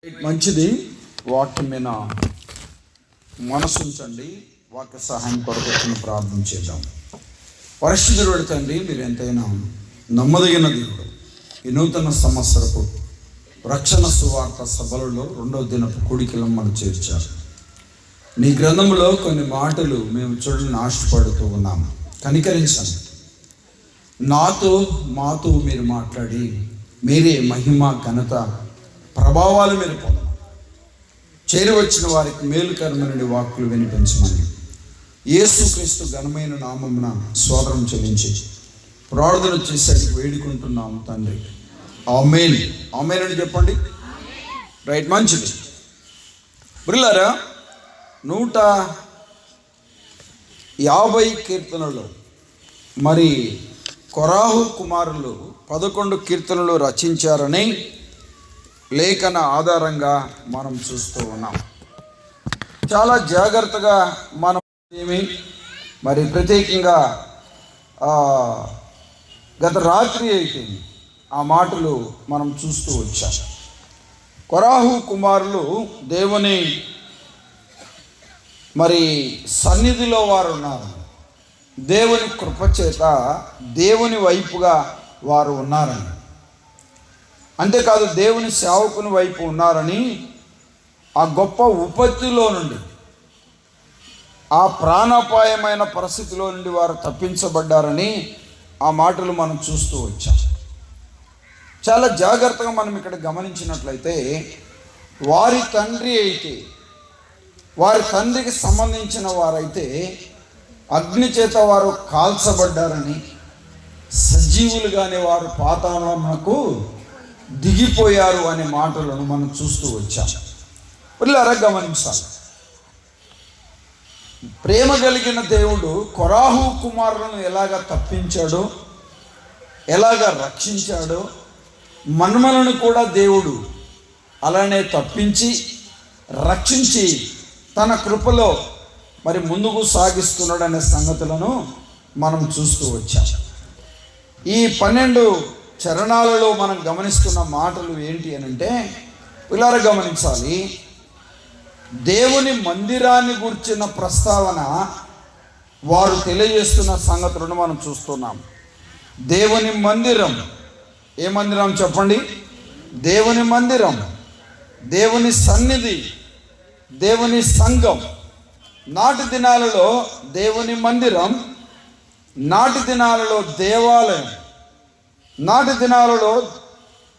మంచిది. వాక్యం మీద మనసు ఉంచండి. వాక్య సహాయం కొరకు ప్రార్థన చేద్దాం. పరిశుద్ధుడు తండ్రి, మీరు ఎంతైనా నమ్మదగిన దేవుడు. ఈ నూతన సంవత్సరపు రక్షణ సువార్త సభలలో 2వ దినపు కూడికలను మనం చేర్చారు. నీ గ్రంథంలో కొన్ని మాటలు మేము చూడాలని ఆశపడుతూ ఉన్నాము. కనికరించండి. మాతో మీరు మాట్లాడి మీరే మహిమ ఘనత ప్రభావాలు మీరు పొందమని, చేరి వచ్చిన వారికి మేలుకరమైన వాక్కులు వినిపించమని యేసుక్రీస్తు ఘనమైన నామమున స్తోత్రం చెల్లించి ప్రార్థన చేసేందుకు వేడుకుంటున్నాము తండ్రి. ఆమేన్. ఆమేన్ అని చెప్పండి. రైట్, మంచిది. ప్రియులారా, 150 కీర్తనలు మరి కొరాహు కుమారులు 11 కీర్తనలు రచించారని లేఖన ఆధారంగా మనం చూస్తూ ఉన్నాం. చాలా జాగ్రత్తగా మనం మరి ప్రత్యేకంగా గత రాత్రి అయితే ఆ మాటలు మనం చూస్తూ వచ్చాం. కొరాహు కుమారులు దేవుని మరి సన్నిధిలో వారు ఉన్నారు. దేవుని కృపచేత దేవుని వైపుగా వారు ఉన్నారని, అంతేకాదు దేవుని సేవకుని వైపు ఉన్నారని, ఆ గొప్ప ఉపత్తిలో నుండి, ఆ ప్రాణాపాయమైన పరిస్థితిలో నుండి వారు తప్పించబడ్డారని ఆ మాటలు మనం చూస్తూ వచ్చాం. చాలా జాగ్రత్తగా మనం ఇక్కడ గమనించినట్లయితే వారి తండ్రికి సంబంధించిన వారైతే అగ్ని చేత వారు కాల్చబడ్డారని, సజీవులుగానే వారు పాతాళమునకు దిగిపోయారు అనే మాటలను మనం చూస్తూ వచ్చాం. పిల్లరా, గమనించాలి. ప్రేమ కలిగిన దేవుడు కొరాహు కుమారులను ఎలాగ తప్పించాడో, ఎలాగ రక్షించాడో, మనమలను కూడా దేవుడు అలానే తప్పించి రక్షించి తన కృపలో మరి ముందుకు సాగిస్తున్నాడు అనే సంగతులను మనం చూస్తూ వచ్చాం. ఈ 12 చరణాలలో మనం గమనిస్తున్న మాటలు ఏంటి అని అంటే, పిల్లలు గమనించాలి. దేవుని మందిరాన్ని గురించిన ప్రస్తావన వారు తెలియజేస్తున్న సంగతులను మనం చూస్తున్నాం. దేవుని మందిరం, ఏ మందిరం చెప్పండి? దేవుని మందిరం, దేవుని సన్నిధి, దేవుని సంఘం. నాటి దినాలలో దేవుని మందిరం, నాటి దినాలలో దేవాలయం, నాటి దినాలలో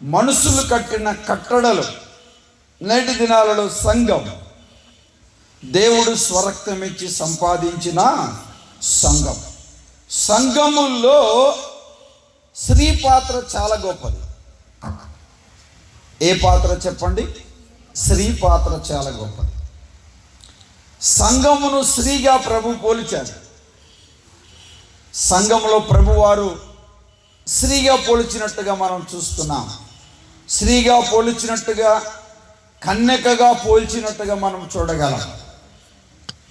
మనుషులు కట్టిన కట్టడలు, నేటి దినాలలో సంఘం, దేవుడు స్వరక్తం ఇచ్చి సంపాదించిన సంఘం. సంఘముల్లో స్త్రీ పాత్ర చాలా గొప్పది. ఏ పాత్ర చెప్పండి? స్త్రీ పాత్ర చాలా గొప్పది. సంఘమును స్త్రీగా ప్రభు పోల్చాడు. సంఘంలో ప్రభువారు స్త్రీగా పోల్చినట్టుగా మనం చూస్తున్నాం. స్త్రీగా పోల్చినట్టుగా, కన్యకగా పోల్చినట్టుగా మనం చూడగలం.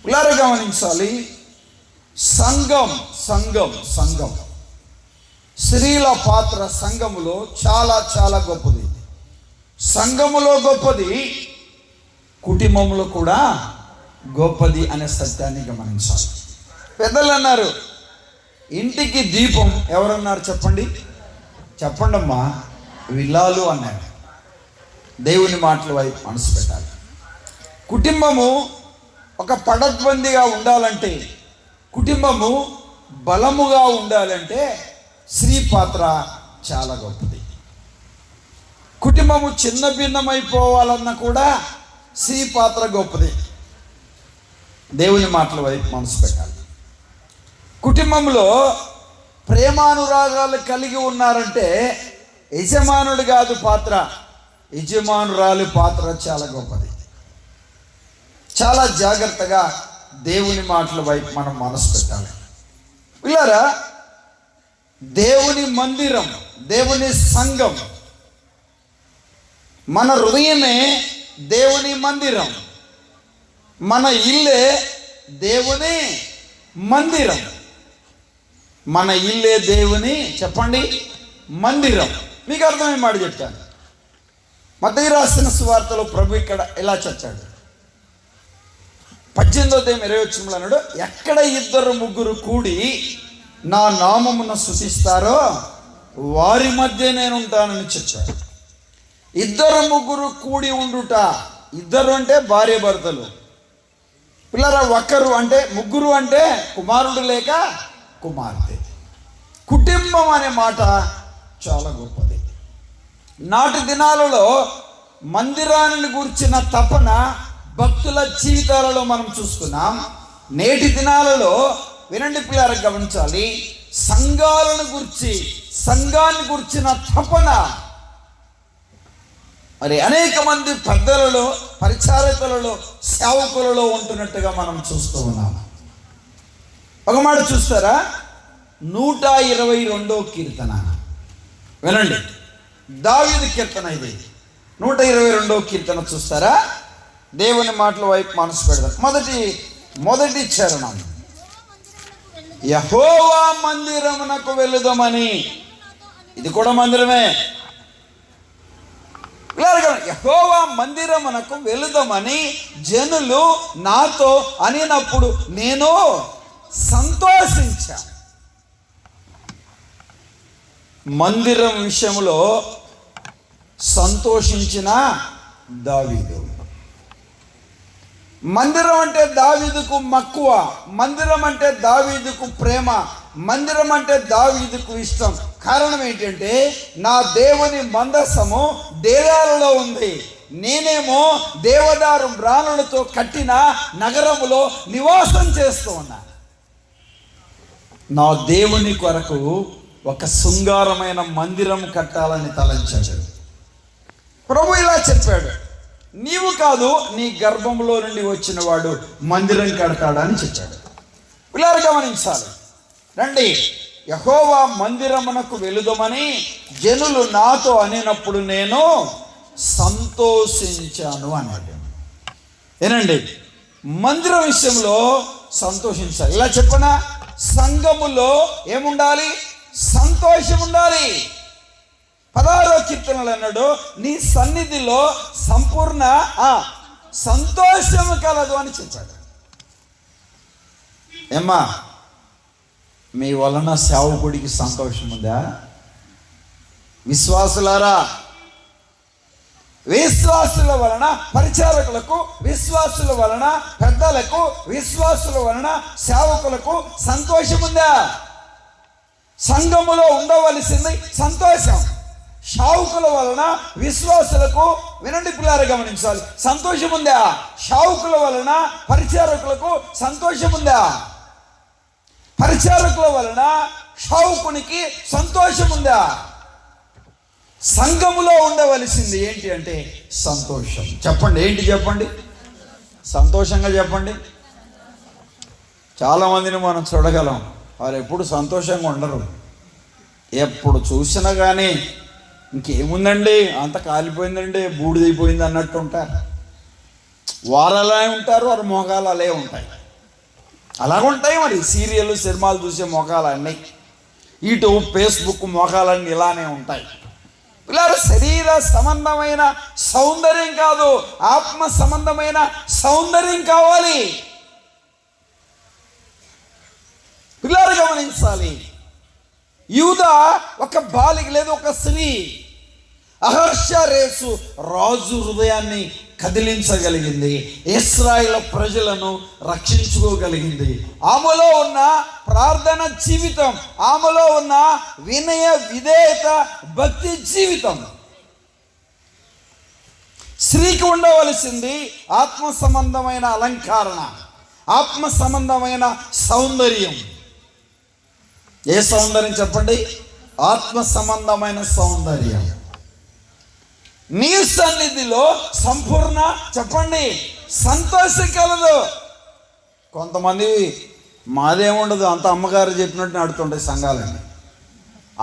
ఇలా గమనించాలి. సంఘం స్త్రీల పాత్ర సంఘములో చాలా చాలా గొప్పది. సంఘములో గొప్పది, కుటుంబంలో కూడా గొప్పది అనే సత్యాన్ని గమనించాలి. పెద్దలు అన్నారు, ఇంటికి దీపం ఎవరన్నారు చెప్పండి? చెప్పండమ్మా, విల్లాలు అన్నారు. దేవుని మాటల వైపు మనసు పెట్టాలి. కుటుంబము ఒక పడద్బందిగా ఉండాలంటే, కుటుంబము బలముగా ఉండాలంటే స్త్రీ పాత్ర చాలా గొప్పది. కుటుంబము చిన్న భిన్నమైపోవాలన్నా కూడా స్త్రీ పాత్ర గొప్పది. దేవుని మాటల వైపు మనసు పెట్టాలి. కుటుంబంలో ప్రేమానురాగాలు కలిగి ఉన్నారంటే యజమానుడు కాదు పాత్ర, యజమానురాలు పాత్ర చాలా గొప్పది. చాలా జాగ్రత్తగా దేవుని మాటల వైపు మనం మనసు పెట్టాలి. పిల్లరా, దేవుని మందిరం, దేవుని సంఘం, మన హృదయమే దేవుని మందిరం, మన ఇల్లే దేవుని మందిరం. మన ఇల్లే దేవుని చెప్పండి మందిరం. మీకు అర్థమయ్యే మాట చెప్తాను. మత్తయి రాసిన సువార్తలో ప్రభు ఇక్కడ ఇలా చెప్పాడు, 18:20 అన్నాడు, ఎక్కడ 2-3 కూడి నా నామమున స్తుతిస్తారో వారి మధ్య నేను ఉంటానని చెప్పాడు. 2-3 కూడి ఉండుట, 2 అంటే భార్య భర్తలు, పిల్లరా 1 అంటే 3 అంటే కుమారుడు లేక కుమార్తె. కుటుంబం అనే మాట చాలా గొప్పది. నాటి దినాలలో మందిరాన్ని గురించిన తపన భక్తుల జీవితాలలో మనం చూస్తున్నాం. నేటి దినాలలో వినండి పిల్లరా, గమనించాలి, సంఘాన్ని గురించిన తపన మరి అనేక మంది పెద్దలలో, పరిచారకులలో, సేవకులలో ఉంటున్నట్టుగా మనం చూస్తూ ఉన్నాం. ఒక మాట చూస్తారా, 122వ కీర్తన వినండి, దావీదు కీర్తన ఇది. 122వ కీర్తన చూస్తారా, దేవుని మాటల వైపు మనసు పెడదాం. మొదటి చరణం, యెహోవా మందిరమునకు వెళుదామని. ఇది కూడా మందిరమే. యెహోవా మందిరమునకు వెళుదామని జనులు నాతో అనినప్పుడు నేను సంతోషించా. మందిరం విషయంలో సంతోషించిన దావీదు. మందిరం అంటే దావీదుకు మక్కువ, మందిరం అంటే దావీదుకు ప్రేమ, మందిరం అంటే దావీదుకు ఇష్టం. కారణం ఏంటంటే నా దేవుని మందసము దేవాలలో ఉంది, నేనేమో దేవదారు మ్రాణులతో కట్టిన నగరములో నివాసం చేస్తూ ఉన్నా. నా దేవుని కొరకు ఒక శృంగారమైన మందిరం కట్టాలని తలంచాడు. ప్రభు ఇలా చెప్పాడు, నీవు కాదు నీ గర్భంలో నుండి వచ్చిన వాడు మందిరం కడతాడని చెప్పాడు. పిల్లలు గమనించాలి, రండి, యెహోవా మందిరమునకు వెళుదామని జనులు నాతో అనినప్పుడు నేను సంతోషించాను అన్నాడు. ఏనండి, మందిరం విషయంలో సంతోషించాలి. ఇలా చెప్పనా, సంఘములో ఏముండాలి? సంతోషం ఉండాలి. 16వ కీర్తనలు అన్నాడు, నీ సన్నిధిలో సంపూర్ణ సంతోషము కలదు అని చెప్పాడు. ఏమ్మా, మీ వలన సేవకుడికి సంతోషం ఉందా? విశ్వాసులారా, విశ్వాసుల వలన పరిచారకులకు, విశ్వాసుల వలన పెద్దలకు, విశ్వాసుల వలన సేవకులకు సంతోషం ఉందా? సంఘములో ఉండవలసింది సంతోషం. షావుకుల వలన విశ్వాసులకు, వినండి పిల్లారా గమనించాలి, సంతోషం ఉందా? షావుకుల వలన పరిచారకులకు సంతోషం ఉందా? పరిచారకుల వలన షావుకునికి సంతోషం ఉందా? సంఘములో ఉండవలసింది ఏంటి అంటే సంతోషం. చెప్పండి, ఏంటి చెప్పండి? సంతోషంగా చెప్పండి. చాలామందిని మనం చూడగలం, వారు ఎప్పుడు సంతోషంగా ఉండరు. ఎప్పుడు చూసినా కానీ ఇంకేముందండి, అంత కాలిపోయిందండి, బూడిదైపోయింది అన్నట్టు ఉంటారు. వారు అలా ఉంటారు, వారి మొఖాలు అలా ఉంటాయి. అలాగుంటాయి మరి సీరియల్ సినిమాలు చూసే మొఖాలన్నీ, ఇటు ఫేస్బుక్ మొఖాలన్నీ ఇలానే ఉంటాయి. పిల్లలు, శరీర సంబంధమైన సౌందర్యం కాదు, ఆత్మ సంబంధమైన సౌందర్యం కావాలి. పిల్లలు గమనించాలి, యూదా ఒక బాలిక లేదు, ఒక స్త్రీ. అహర్షరేసు రాజు హృదయాన్ని కదిలించగలిగింది, ఇశ్రాయేలు ప్రజలను రక్షించుకోగలిగింది. ఆమెలో ఉన్న ప్రార్థన జీవితం, ఆమెలో ఉన్న వినయ విధేయత భక్తి జీవితం. స్త్రీకి ఉండవలసింది ఆత్మ సంబంధమైన అలంకరణ, ఆత్మ సంబంధమైన సౌందర్యం. ఏ సౌందర్యం చెప్పండి? ఆత్మ సంబంధమైన సౌందర్యం. నీ సన్నిధిలో సంపూర్ణ చెప్పండి సంతోషం కలదు. కొంతమంది మాదేముండదు, అంత అమ్మగారు చెప్పినట్టు నడుతుంటాయి సంఘాలన్నీ.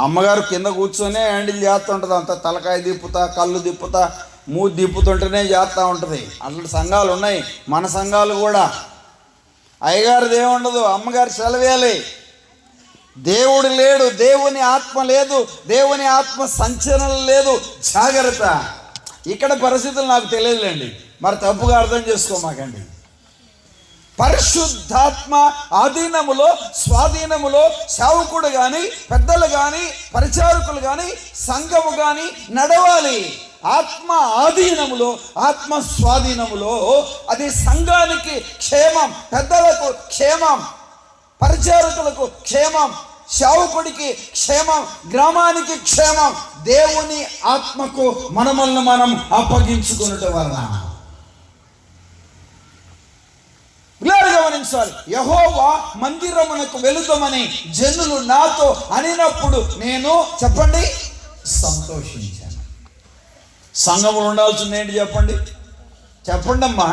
అమ్మగారు కింద కూర్చొనే హ్యాండిల్ చేస్తుంటుంది, అంత తలకాయ దిప్పుతా, కళ్ళు దిప్పుతా, మూతి దిప్పుతుంటేనే చేస్తూ ఉంటుంది. అట్లా సంఘాలు ఉన్నాయి, మన సంఘాలు కూడా. అయ్యగారిది ఏముండదు, అమ్మగారు సెలవేయాలి. దేవుడు లేడు, దేవుని ఆత్మ లేదు, దేవుని ఆత్మ సంచలనం లేదు. జాగ్రత్త. ఇక్కడ పరిస్థితులు నాకు తెలియదులేండి, మరి తప్పుగా అర్థం చేసుకోమాకండి. పరిశుద్ధాత్మ ఆధీనములో స్వాధీనములో సేవకుడు కానీ, పెద్దలు కానీ, పరిచారకులు కానీ, సంఘము కానీ నడవాలి. ఆత్మ ఆధీనములో, ఆత్మ స్వాధీనములో అది సంఘానికి క్షేమం, పెద్దలకు క్షేమం, పరిచారకులకు క్షేమం, సేవకుడికి క్షేమం, గ్రామానికి క్షేమం. దేవుని ఆత్మకు మనమల్ని మనం అప్పగించుకున్నట్టు వలన గమనించాలి. యెహోవా మందిరమునకు వెళుదామని జనులు నాతో అనినప్పుడు నేను చెప్పండి సంతోషించాను. సంఘములు ఉండాల్సింది ఏంటి చెప్పండి, చెప్పండి అమ్మా,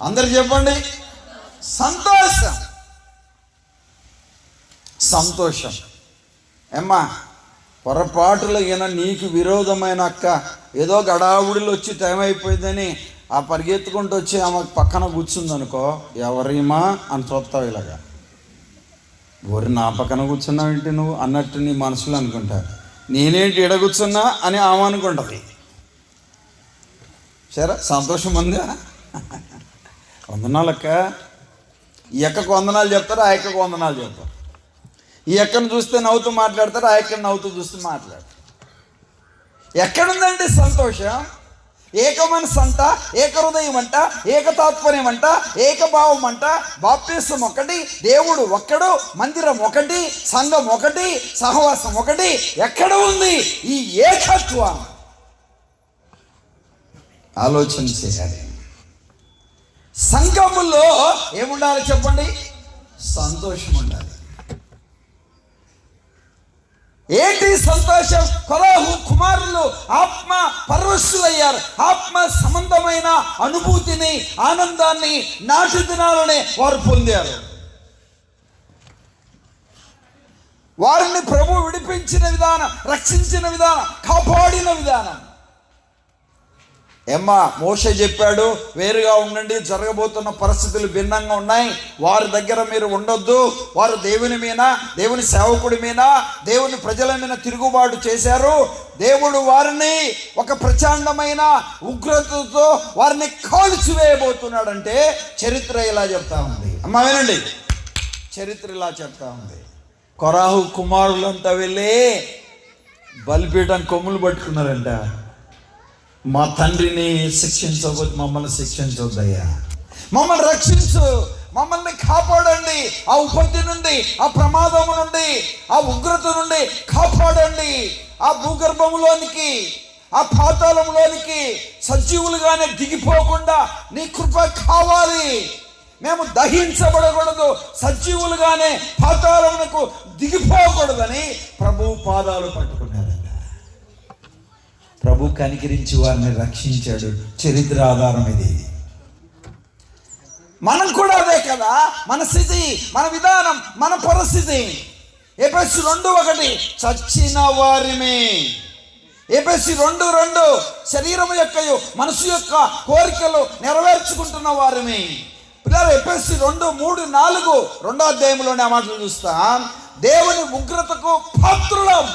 అందరు చెప్పండి. సంతోషం, సంతోషం. ఏమ్మా, పొరపాటులో ఈయన నీకు విరోధమైన అక్క ఏదో గడావుడిలో వచ్చి టైం అయిపోయిందని ఆ పరిగెత్తుకుంటూ వచ్చి ఆమె పక్కన కూర్చుందనుకో, ఎవరిమా అని చూస్తావు ఇలాగా. ఊరి నా పక్కన కూర్చున్నావు ఏంటి నువ్వు అన్నట్టు నీ మనసులో అనుకుంటారు. నేనేంటి ఎడ కూర్చున్నా అని ఆమె అనుకుంటుంది. సరే, సంతోషం ఉందా? వందనాలు అక్క. ఈ అక్కకు వందనాలు చెప్తారు, ఆ అక్కకు వందనాలు చెప్తారు. ఈ అక్కను చూస్తే నవ్వుతూ మాట్లాడతారు, ఆ అక్కను నవ్వుతూ చూస్తూ మాట్లాడతారు. ఎక్కడుందండి సంతోషం? ఏక మనసు అంట, ఏక హృదయం అంట, ఏకతాత్పర్యం అంట, ఏకభావం అంట, బాప్తిసం ఒకటి, దేవుడు ఒక్కడు, మందిరం ఒకటి, సంఘం ఒకటి, సహవాసం ఒకటి. ఎక్కడ ఉంది ఈ ఏకత్వం? ఆలోచన చేయాలి. సంఘములో ఏముండాలి చెప్పండి? సంతోషం ఉండాలి. ఏంటి సంతోషం? కొరాహు కుమారులు ఆత్మ పరవశులయ్యారు. ఆత్మ సంబంధమైన అనుభూతిని, ఆనందాన్ని నాటి దినాలనే వారు పొందారు. వారిని ప్రభు విడిపించిన విధానం, రక్షించిన విధానం, కాపాడిన విధానం. ఏమ్మా, మోషే చెప్పాడు, వేరుగా ఉండండి, జరగబోతున్న పరిస్థితులు భిన్నంగా ఉన్నాయి, వారి దగ్గర మీరు ఉండొద్దు. వారు దేవుని మీద, దేవుని సేవకుడి మీద, దేవుని ప్రజల మీద తిరుగుబాటు చేశారు. దేవుడు వారిని ఒక ప్రచండమైన ఉగ్రతతో వారిని కాల్చివేయబోతున్నాడంటే చరిత్ర ఇలా చెప్తా ఉంది. అమ్మా వినండి, చరిత్ర ఇలా చెప్తా ఉంది. కొరాహు కుమారులంతా వెళ్ళి బలిపీఠాన్ని కొమ్ములు పట్టుకున్నారంట. మా తండ్రిని శిక్షించవద్దు, మమ్మల్ని శిక్షించవద్దయ్యా, మమ్మల్ని రక్షించు, మమ్మల్ని కాపాడండి, ఆ ఉపత్తి నుండి, ఆ ప్రమాదము నుండి, ఆ ఉగ్రత నుండి కాపాడండి, ఆ భూగర్భంలోనికి, ఆ పాతాళంలోనికి సజీవులుగానే దిగిపోకుండా నీ కృప కావాలి. మేము దహించబడకూడదు, సజీవులుగానే పాతాళమునకు దిగిపోకూడదని ప్రభు పాదాలు పట్టుకున్నారంట. ప్రభు కనికరించి వారిని రక్షించాడు. చరిత్ర ఆధారం ఇది. మనం కూడా అదే కదా, మన స్థితి, మన విధానం, మన పరిస్థితి. ఎఫెసీ 2:1 చచ్చిన వారిమే. ఎఫెసీ 2:2 శరీరం యొక్క మనసు యొక్క కోరికలు నెరవేర్చుకుంటున్న వారిమే. పిల్లలు ఎఫెసీ 2:3-4 రెండో అధ్యాయంలోనే ఆ మాటలు చూస్తాం. దేవుని ఉగ్రతకు పాత్రులం.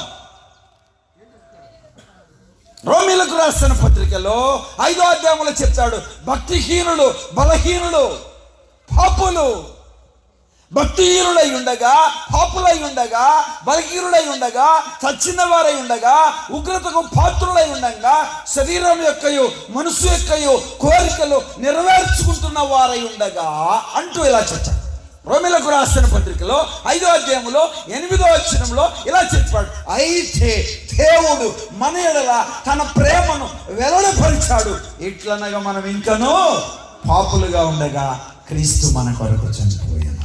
రోమీలకు రాసిన పత్రికలో 5వ అధ్యాయంలో చెప్తాడు, భక్తిహీనులు, బలహీనులు, పాపులు. భక్తిహీనులై ఉండగా, పాపులై ఉండగా, బలహీనులై ఉండగా, చచ్చిన వారై ఉండగా, ఉగ్రతకు పాత్రులై ఉండగా, శరీరం యొక్కయు మనసు యొక్కయు కోరికలు నెరవేర్చుకుంటున్న వారై ఉండగా అంటూ ఇలా చెప్పాడు. రోమీలకు రాసిన పత్రికలో 5వ అధ్యాయంలో 8వ వచనంలో ఇలా చెప్పాడు, అయితే దేవుడు మన ఎడల తన ప్రేమను వెల్లడిపరిచాడు. ఇట్లనగా మనం ఇంకనూ పాపులుగా ఉండగా క్రీస్తు మన కొరకు చనిపోయాడు.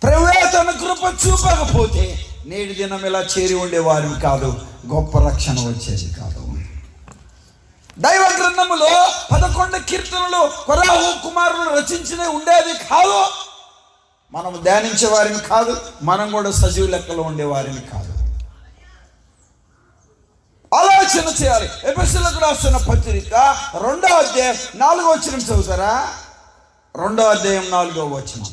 ప్రభువే తన కృప చూపకపోతే నేటి దినం ఇలా చేరి ఉండేవారిని కాదు, గొప్ప రక్షణ వచ్చేది కాదు. దైవ గ్రంథములో 11 కీర్తనలు కొరాహు కుమారులు రచించినవి ఉండేది కాదు. మనం ధ్యానించే వారిని కాదు, మనం కూడా సజీవ లెక్కలో ఉండేవారిని కాదు. ఆలోచన చేయాలి. ఎఫెసీయులకు రాసిన పత్రిక 2వ అధ్యాయం 4వ వచనం చదువుతారా? 2వ అధ్యాయం 4వ వచనం.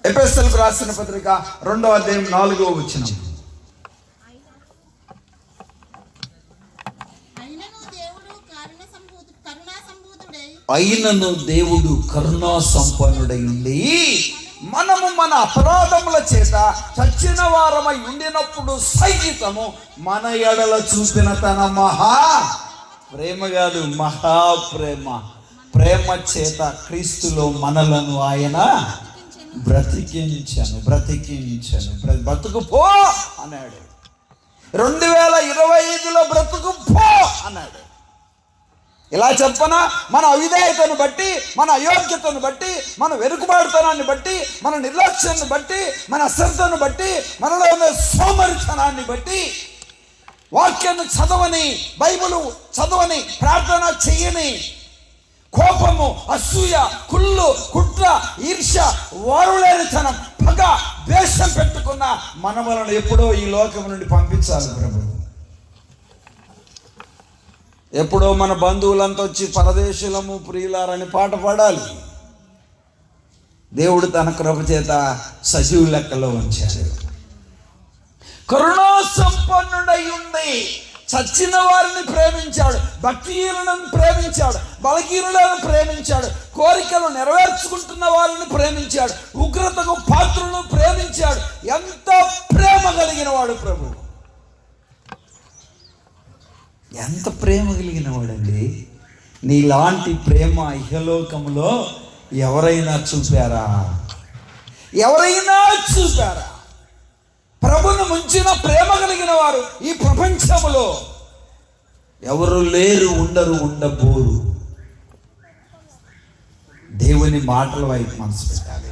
ఎఫెసీయులకు రాసిన పత్రిక 2వ అధ్యాయం 4వ వచనం. అయినను దేవుడు కరుణా సంపన్నుడై ఉండి మనము మన అపరాధముల చేత చచ్చిన వారమై ఉండినప్పుడు సైతము మన ఎడల చూపిన తన మహా ప్రేమ కాదు, మహాప్రేమ, ప్రేమ చేత క్రీస్తులో మనలను ఆయన బ్రతికించను బ్రతుకు పో అన్నాడు. 2025లో బ్రతుకు పో అన్నాడు. ఇలా చెప్పనా, మన అవిధేయతను బట్టి, మన అయోగ్యతను బట్టి, మన వెనుకబాటుతనాన్ని బట్టి, మన నిర్లక్ష్యాన్ని బట్టి, మన అశ్రద్ధను బట్టి, మనలో ఉన్న సోమరితనాన్ని బట్టి, వాక్యాన్ని చదవని, బైబిలు చదవని, ప్రార్థన చెయ్యని, కోపము, అసూయ, కుళ్ళు, కుట్ర, ఈర్ష్య, వారులేనితనం, పగ, ద్వేషం పెట్టుకున్న మన వలన ఎప్పుడో ఈ లోకం నుండి పంపించాలి ప్రభు. ఎప్పుడో మన బంధువులంతా వచ్చి పరదేశులము ప్రియులారని పాట పాడాలి. దేవుడు తన కృప చేత సజీవ లెక్కలో ఉంచాడు. కరుణా సంపన్నుడై ఉండి చచ్చిన వారిని ప్రేమించాడు, భక్తిహీనులను ప్రేమించాడు, బలహీనులను ప్రేమించాడు, కోరికలు నెరవేర్చుకుంటున్న వారిని ప్రేమించాడు, ఉగ్రతకు పాత్రలను ప్రేమించాడు. ఎంత ప్రేమ కలిగిన వాడు ప్రభు, ఎంత ప్రేమ కలిగిన వాడండి. నీలాంటి ప్రేమ ఇహలోకములో ఎవరైనా చూపారా? ప్రభును ముంచిన ప్రేమ కలిగిన వారు ఈ ప్రపంచములో ఎవరు లేరు, ఉండబోరు. దేవుని మాటల వైపు మనసు పెట్టాలి.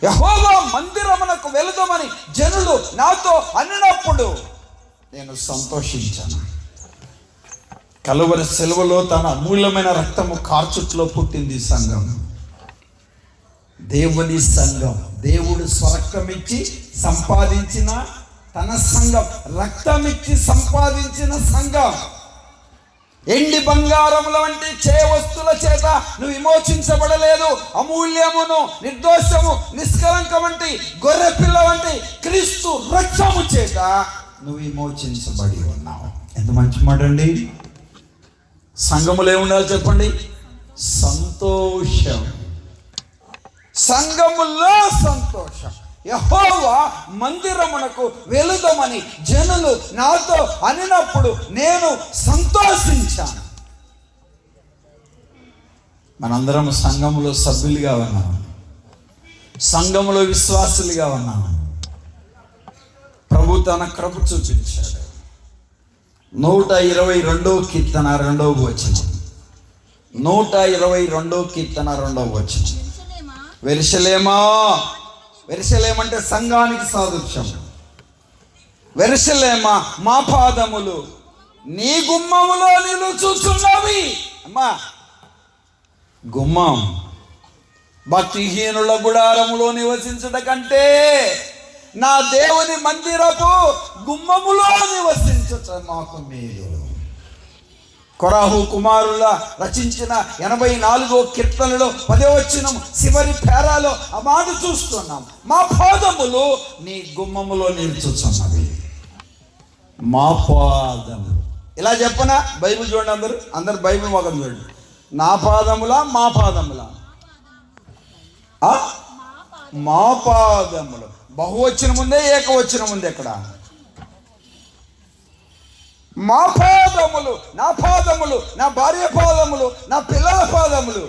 యెహోవా మందిరమునకు వెళదామని జనులు నాతో అన్నప్పుడు నేను సంతోషించాను. కలువరి సెలవులో తన అమూల్యమైన రక్తము కార్చుట్లో పుట్టింది సంఘం, దేవుని సంఘం. దేవుడు స్వరక్తమిచ్చి సంపాదించిన తన సంఘం, రక్తమిచ్చి సంపాదించిన సంఘం. ఎండి బంగారముల వంటి వస్తువుల చేత నువ్వు విమోచించబడలేదు. అమూల్యమును, నిర్దోషము, నిష్కలంకం వంటి గొర్రె పిల్ల వంటి క్రీస్తు రక్తము చేత నువ్వు విమోచించబడి ఉన్నావు. ఎంత మంచి మాట అండి. సంఘములో ఏముండాలి చెప్పండి? సంతోషం. సంఘములో సంతోషం. యెహోవా మందిరమునకు వెళుదామని జనులు నాతో అనినప్పుడు నేను సంతోషించాను. మనందరం సంఘములో సభ్యులుగా ఉన్నాం, సంఘములో విశ్వాసులుగా ఉన్నాం. ప్రభు తన కృప చూపించాడు. 122 కీర్తన 2వ వచనం. 122 కీర్తన 2వ వచనం. వెరుషలేమ అంటే సంఘానికి సాదృశ్యం. వెరుషలేమ మా పాదములు నీ గుమ్మములో నిలుచుచున్నవి. అమ్మా, గుమ్మం భక్తిహీనుల గుడారములో నివసించుట కంటే నా దేవుని మందిరపు గుమ్మములో నివసించుట మాకు మేలు. కొరాహు కుమారుల రచించిన 84వ కీర్తనలో 10వ వచనం చివరి పేరాలో ఆ మాట చూస్తున్నాం. మా పాదములు నీ గుమ్మములో నిలుచుచున్నవి. మా పాదములు. ఇలా చెప్పనా? బైబిల్ చూడండి, అందరు బైబిల్ మొగం చూడండి. నా పాదములా, మా పాదములా? మా పాదములు. బహువచనం ఉందే, ఏకవచనం ఉంది ఎక్కడ? మా పాదములు, నా పాదములు, నా భార్య పాదములు, నా పిల్లల పాదములు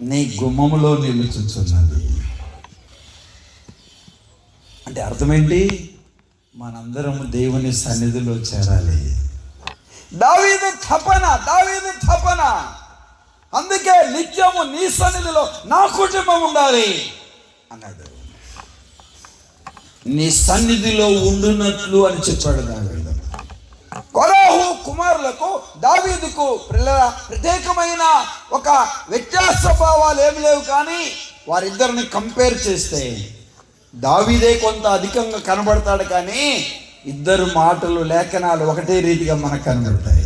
నీ గుమ్మములో నిలుచుచున్నది. అంటే అర్థమేంటి? మనందరం దేవుని సన్నిధిలో చేరాలి. దావీదు తపన. అందుకే నిత్యము నీ సన్నిధిలో నా కుటుంబం ఉండాలి అన్నాడు. నీ సన్నిధిలో ఉండునట్లు అని చెప్పాడు దావీదు. కొరాహు కుమారులకు దావీదుకు ప్రత్యేకమైన ఒక వ్యత్యాస భావాలు ఏమి లేవు, కానీ వారిద్దరిని కంపేర్ చేస్తే దావీదే కొంత అధికంగా కనబడతాడు, కానీ ఇద్దరు మాటలు, లేఖనాలు ఒకటే రీతిగా మనకు కనబడతాయి.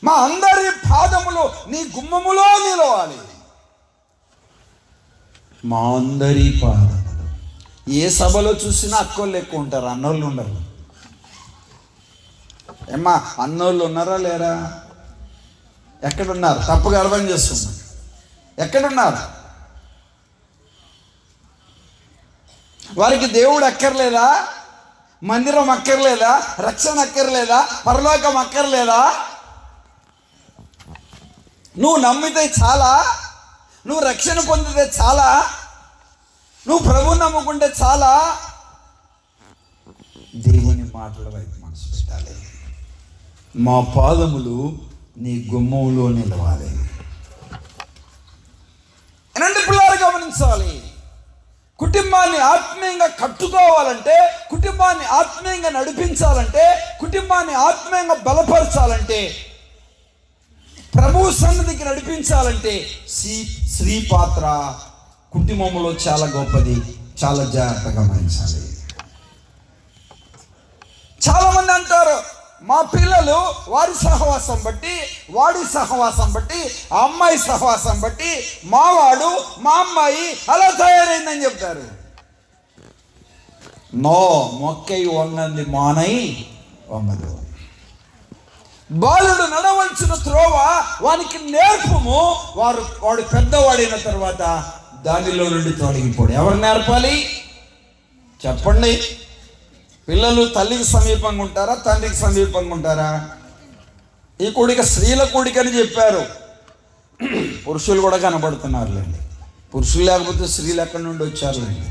మా అందరి పాదములు నీ గుమ్మములో నిలవాలి. మా అందరి పాదములు. ఏ సభలో చూసినా అక్కోళ్ళు ఎక్కువ ఉంటారు, అన్నోళ్ళు ఉండరు. ఏమ్మా అన్నోళ్ళు ఉన్నారా లేరా? ఎక్కడున్నారు? తప్పుగా అర్థం చేస్తున్నారు. ఎక్కడున్నారు? వారికి దేవుడు అక్కర్లేదా? మందిరం అక్కర్లేదా? రక్షణ అక్కర్లేదా? పరలోకం అక్కర్లేదా? నువ్వు నమ్మితే చాలా, నువ్వు రక్షణ పొందితే చాలా, నువ్వు ప్రభువుని నమ్ముకుంటే చాలా. దేవుని మాటల వైపు మనసు పెట్టాలి. మా పాదములు నీ గుమ్మంలో నిలవాలి. ఎనండి పిల్లలు గమనించాలి. కుటుంబాన్ని ఆత్మీయంగా కట్టుకోవాలంటే, కుటుంబాన్ని ఆత్మీయంగా నడిపించాలంటే, కుటుంబాన్ని ఆత్మీయంగా బలపరచాలంటే, ప్రభు సన్నిధికి నడిపించాలంటే స్త్రీ పాత్ర కుటుంబంలో చాలా గొప్పది. చాలా జాగ్రత్తగా గమనించాలి. చాలా మంది అంటారు, మా పిల్లలు వారి సహవాసం బట్టి, వాడి సహవాసం బట్టి, ఆ అమ్మాయి సహవాసం బట్టి మావాడు మా అమ్మాయి అలా తయారైందని చెప్తారు. నో, మొక్కై వంగంది మానై వంగదు. బాలుడు నడవలసిన త్రోవ వానికి నేర్పము, వాడు పెద్దవాడైన తర్వాత దానిలో నుండి తొలగిపోడు. ఎవరు నేర్పాలి చెప్పండి? పిల్లలు తల్లికి సమీపంగా ఉంటారా, తండ్రికి సమీపంగా ఉంటారా? ఈ కూడిక స్త్రీల కూడిక అని చెప్పారు. పురుషులు కూడా కనబడుతున్నారులేండి. పురుషులు లేకపోతే స్త్రీలు ఎక్కడి నుండి వచ్చారులేండి.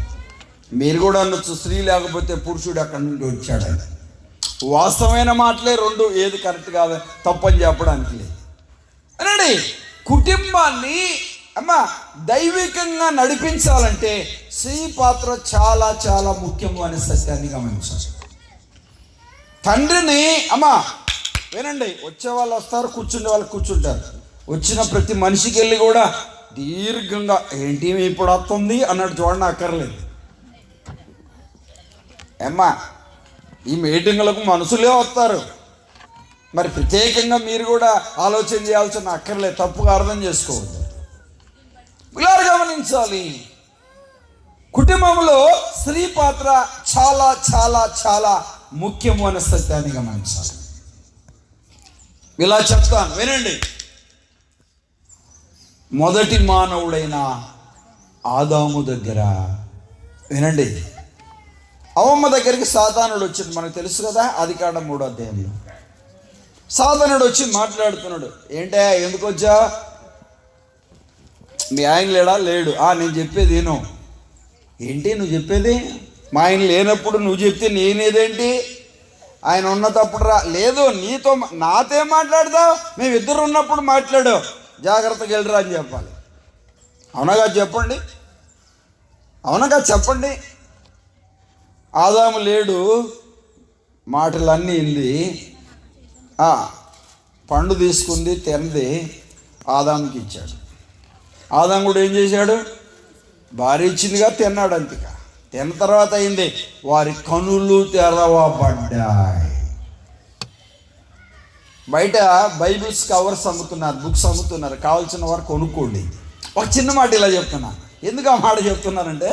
మీరు కూడా అనొచ్చు, స్త్రీ లేకపోతే పురుషుడు ఎక్కడి నుండి వచ్చాడని. వాస్తవమైన మాటలే రెండు, ఏది కరెక్ట్ కాదు తప్పని చెప్పడానికి లేదు. అనండి, కుటుంబాన్ని దైవికంగా నడిపించాలంటే స్త్రీ పాత్ర చాలా చాలా ముఖ్యము అనే సత్యాన్ని గమనించాలి. తండ్రిని వినండి, వచ్చే వాళ్ళు వస్తారు, కూర్చుండే వాళ్ళు కూర్చుంటారు. వచ్చిన ప్రతి మనిషికి వెళ్ళి కూడా దీర్ఘంగా ఏంటి ఇప్పుడు వస్తుంది అన్నట్టు చూడడం అక్కర్లేదు. ఈ మీటింగులకు మనుషులే వస్తారు, మరి ప్రత్యేకంగా మీరు కూడా ఆలోచన చేయాల్సిన అక్కర్లేదు. తప్పుగా అర్థం చేసుకోవద్దు. ఇలా గమనించాలి, కుటుంబంలో స్త్రీ పాత్ర చాలా చాలా చాలా ముఖ్యము అనే సత్యాన్ని గమనించాలి. ఇలా చెప్తాను వినండి. మొదటి మానవుడైన ఆదాము దగ్గర వినండి, అవ్వమ్మ దగ్గరికి సాతానుడు వచ్చింది. మనకు తెలుసు కదా, ఆదికాండం 3వ అధ్యాయంలో సాతానుడు వచ్చి మాట్లాడుతున్నాడు. ఏంటే ఎందుకు వచ్చా? మీ ఆయన లేడా? లేడు. నేను చెప్పేది ఏనో. ఏంటి నువ్వు చెప్పేది? మా ఆయన లేనప్పుడు నువ్వు చెప్తే నేనేదేంటి? ఆయన ఉన్నప్పుడు లేదు, నాతో మాట్లాడతావు? మేమిద్దరు ఉన్నప్పుడు మాట్లాడావు, జాగ్రత్తగా వెళ్ళరా అని చెప్పాలి. అవునగా చెప్పండి, అవునగా చెప్పండి. ఆదాము లేడు, మాటలన్నీ ఇంది, పండు తీసుకుంది, తిన్నది, ఆదాముకి ఇచ్చాడు. ఆదాము కూడా ఏం చేశాడు? భార్య ఇచ్చిందిగా తిన్నాడు. అంతేగా తిన్న తర్వాత అయింది, వారి కనులు తెరవబడ్డాయి. బయట బైబిల్స్ కవర్స్ అమ్ముతున్నారు, బుక్స్ అమ్ముతున్నారు, కావాల్సిన వారు కొనుక్కోండి. ఒక చిన్న మాట ఇలా చెప్తున్నా. ఎందుకు ఆ మాట చెప్తున్నానంటే,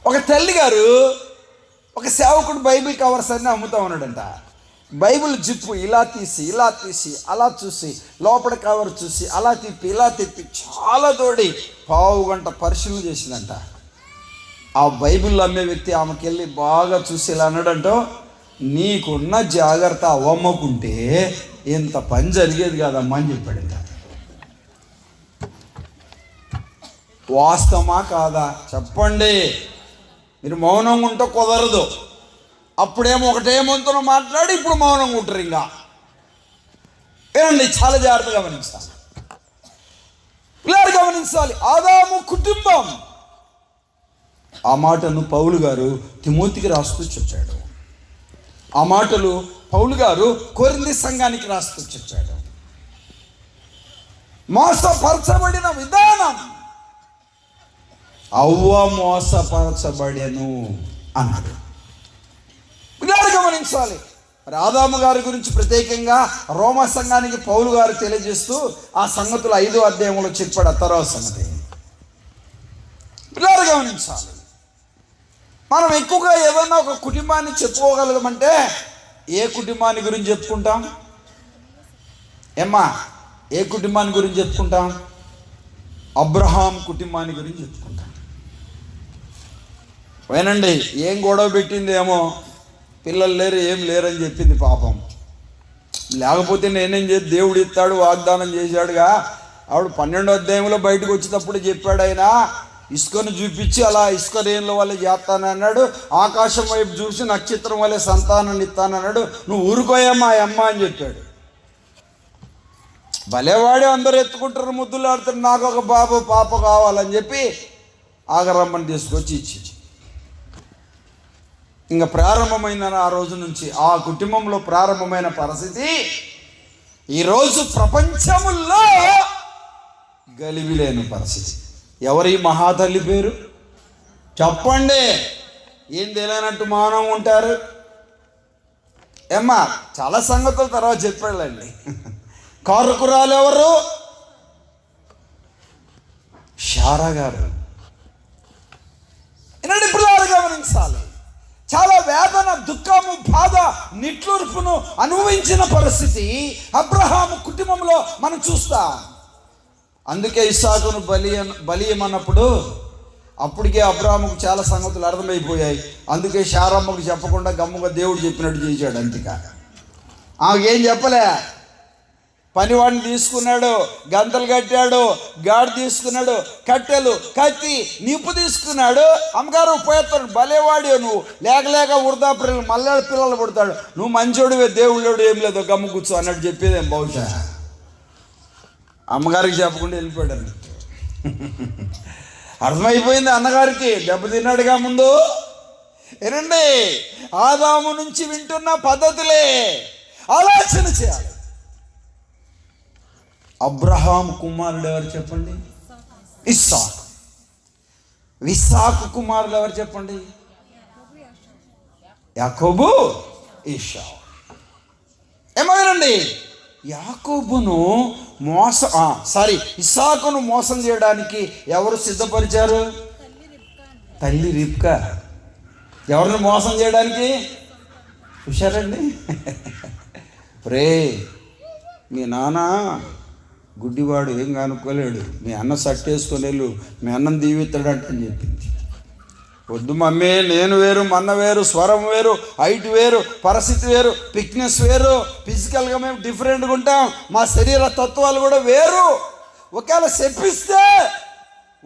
ఒక తల్లి గారు ఒక సేవకుడు బైబిల్ కవర్స్ అన్నీ అమ్ముతా ఉన్నాడంట. బైబిల్ జిప్పు ఇలా తీసి అలా చూసి, లోపల కవర్ చూసి అలా తిప్పి ఇలా తిప్పి చాలా తోడి 1/2 గంట పరిశీలన చేసిందంట. ఆ బైబిల్ అమ్మే వ్యక్తి ఆమెకి వెళ్ళి బాగా చూసి ఇలా అన్నాడంట, నీకున్న జాగ్రత్త అవ్వమ్మకుంటే ఇంత పని జరిగేది కాదమ్మా అని చెప్పాడంట. వాస్తవమా కాదా చెప్పండి? మీరు మౌనంగా ఉంటే కుదరదు. అప్పుడేమో ఒకటేమంతనో మాట్లాడి ఇప్పుడు మౌనంగా ఉంటారు. ఇంకా ఏనండి, చాలా జాగ్రత్తగా గమనించాలి. పిల్లలు గమనించాలి. ఆదాము కుటుంబం, ఆ మాటను పౌలు గారు తిమోతికి రాస్తూ చెప్పాడు. ఆ మాటలు పౌలు గారు కొరింథీ సంఘానికి రాస్తూ చెప్పాడు. మోసపరచబడిన విధానం, అవ్వ మోసపరచబడెను అన్నాడు. పిల్లలు గమనించాలి. మరి ఆదాము గారి గురించి ప్రత్యేకంగా రోమా సంఘానికి పౌలు గారు తెలియజేస్తూ ఆ సంగతులు 5వ అధ్యాయంలో చెప్పాడు. ఆ తర్వాత సంగతి పిల్లలు గమనించాలి. మనం ఎక్కువగా ఏదన్నా ఒక కుటుంబాన్ని చెప్పుకోగలమంటే ఏ కుటుంబాన్ని గురించి చెప్పుకుంటాం? ఏమ్మా, ఏ కుటుంబాన్ని గురించి చెప్పుకుంటాం? అబ్రహాం కుటుంబాన్ని గురించి చెప్పుకుంటాం. వినండి, ఏం గొడవ పెట్టింది ఏమో, పిల్లలు లేరు ఏం లేరని చెప్పింది పాపం. లేకపోతే నేనేం చేసి, దేవుడు ఇస్తాడు వాగ్దానం చేశాడుగా. ఆవిడ 12వ అధ్యాయంలో బయటకు వచ్చేటప్పుడు చెప్పాడు ఆయన, ఇసుకను చూపించి అలా ఇసుక రేణుల వల్ల చేస్తానన్నాడు. ఆకాశం వైపు చూసి నక్షత్రం వల్లే సంతానాన్ని ఇస్తానన్నాడు. నువ్వు ఊరుకోయమ్మా అమ్మ అని చెప్పాడు. భలేవాడే, అందరూ ఎత్తుకుంటారు, ముద్దులు ఆడుతారు, నాకు ఒక బాబు పాప కావాలని చెప్పి ఆగరమ్మని తీసుకొచ్చి ఇచ్చి ఇంకా ప్రారంభమైందని ఆ రోజు నుంచి ఆ కుటుంబంలో ప్రారంభమైన పరిస్థితి ఈరోజు ప్రపంచముల్లో గలిబిలేని పరిస్థితి. ఎవరి మహాతల్లి పేరు చెప్పండి? ఏం తెలియనట్టు మౌనం ఉంటారు. ఏమ్మా, చాలా సంగతుల తర్వాత చెప్పాళ్ళండి. కారుకురాలు ఎవరు? శారా గారు. పిల్లలు గమనించాలి, చాలా వేదన, దుఃఖము, బాధ, నిట్లుర్పును అనుభవించిన పరిస్థితి అబ్రహాము కుటుంబంలో మనం చూస్తాం. అందుకే ఇస్సాకును బలియమన్నప్పుడు అప్పటికే అబ్రహాముకు చాలా సంగతులు అర్థమైపోయాయి. అందుకే శారమ్మకు చెప్పకుండా గమ్ముగా దేవుడు చెప్పినట్టు చేశాడు. అంతేకా ఆమెకేం చెప్పలే. పనివాడిని తీసుకున్నాడు, గంతలు కట్టాడు, గాడి తీసుకున్నాడు, కట్టెలు, కత్తి, నిప్పు తీసుకున్నాడు. అమ్మగారు పోయేస్తాడు, భలేవాడి నువ్వు, లేక వృధా పిల్లలు మల్లెడు పిల్లలు పుడతాడు, నువ్వు మంచోడివే, దేవుళ్ళోడు ఏం లేదు, గమ్ము కూర్చో అన్నట్టు చెప్పేదేం బహుశా. అమ్మగారికి చెప్పకుండా వెళ్ళిపోయాడు. అర్థమైపోయింది అన్నగారికి, దెబ్బతిన్నాడుగా ముందు. ఏనండి, ఆదాము నుంచి వింటున్న పద్ధతులే ఆలోచన చేయాలి. అబ్రహాం కుమారుడు ఎవరు చెప్పండి? ఇస్సాకు. ఇస్సాకు కుమారులు ఎవరు చెప్పండి? యాకోబు, ఏశావు. ఏమోనండి, యాకోబును ఇస్సాకును మోసం చేయడానికి ఎవరు సిద్ధపరిచారు? తల్లి రిబ్కా. ఎవరిని మోసం చేయడానికి? చూశారండి. రే, మీ నాన్న గుడ్డివాడు, ఏం కానుకోలేడు, మీ అన్న సట్టేసుకొని వెళ్ళు, మీ అన్నం దీవిస్తాడంటని చెప్పింది. వద్దు మమ్మీ, నేను వేరు, మన్న వేరు, స్వరం వేరు, హైట్ వేరు, పరిస్థితి వేరు, ఫిట్నెస్ వేరు, ఫిజికల్గా మేము డిఫరెంట్గా ఉంటాం, మా శరీర తత్వాలు కూడా వేరు. ఒకవేళ చెప్పిస్తే,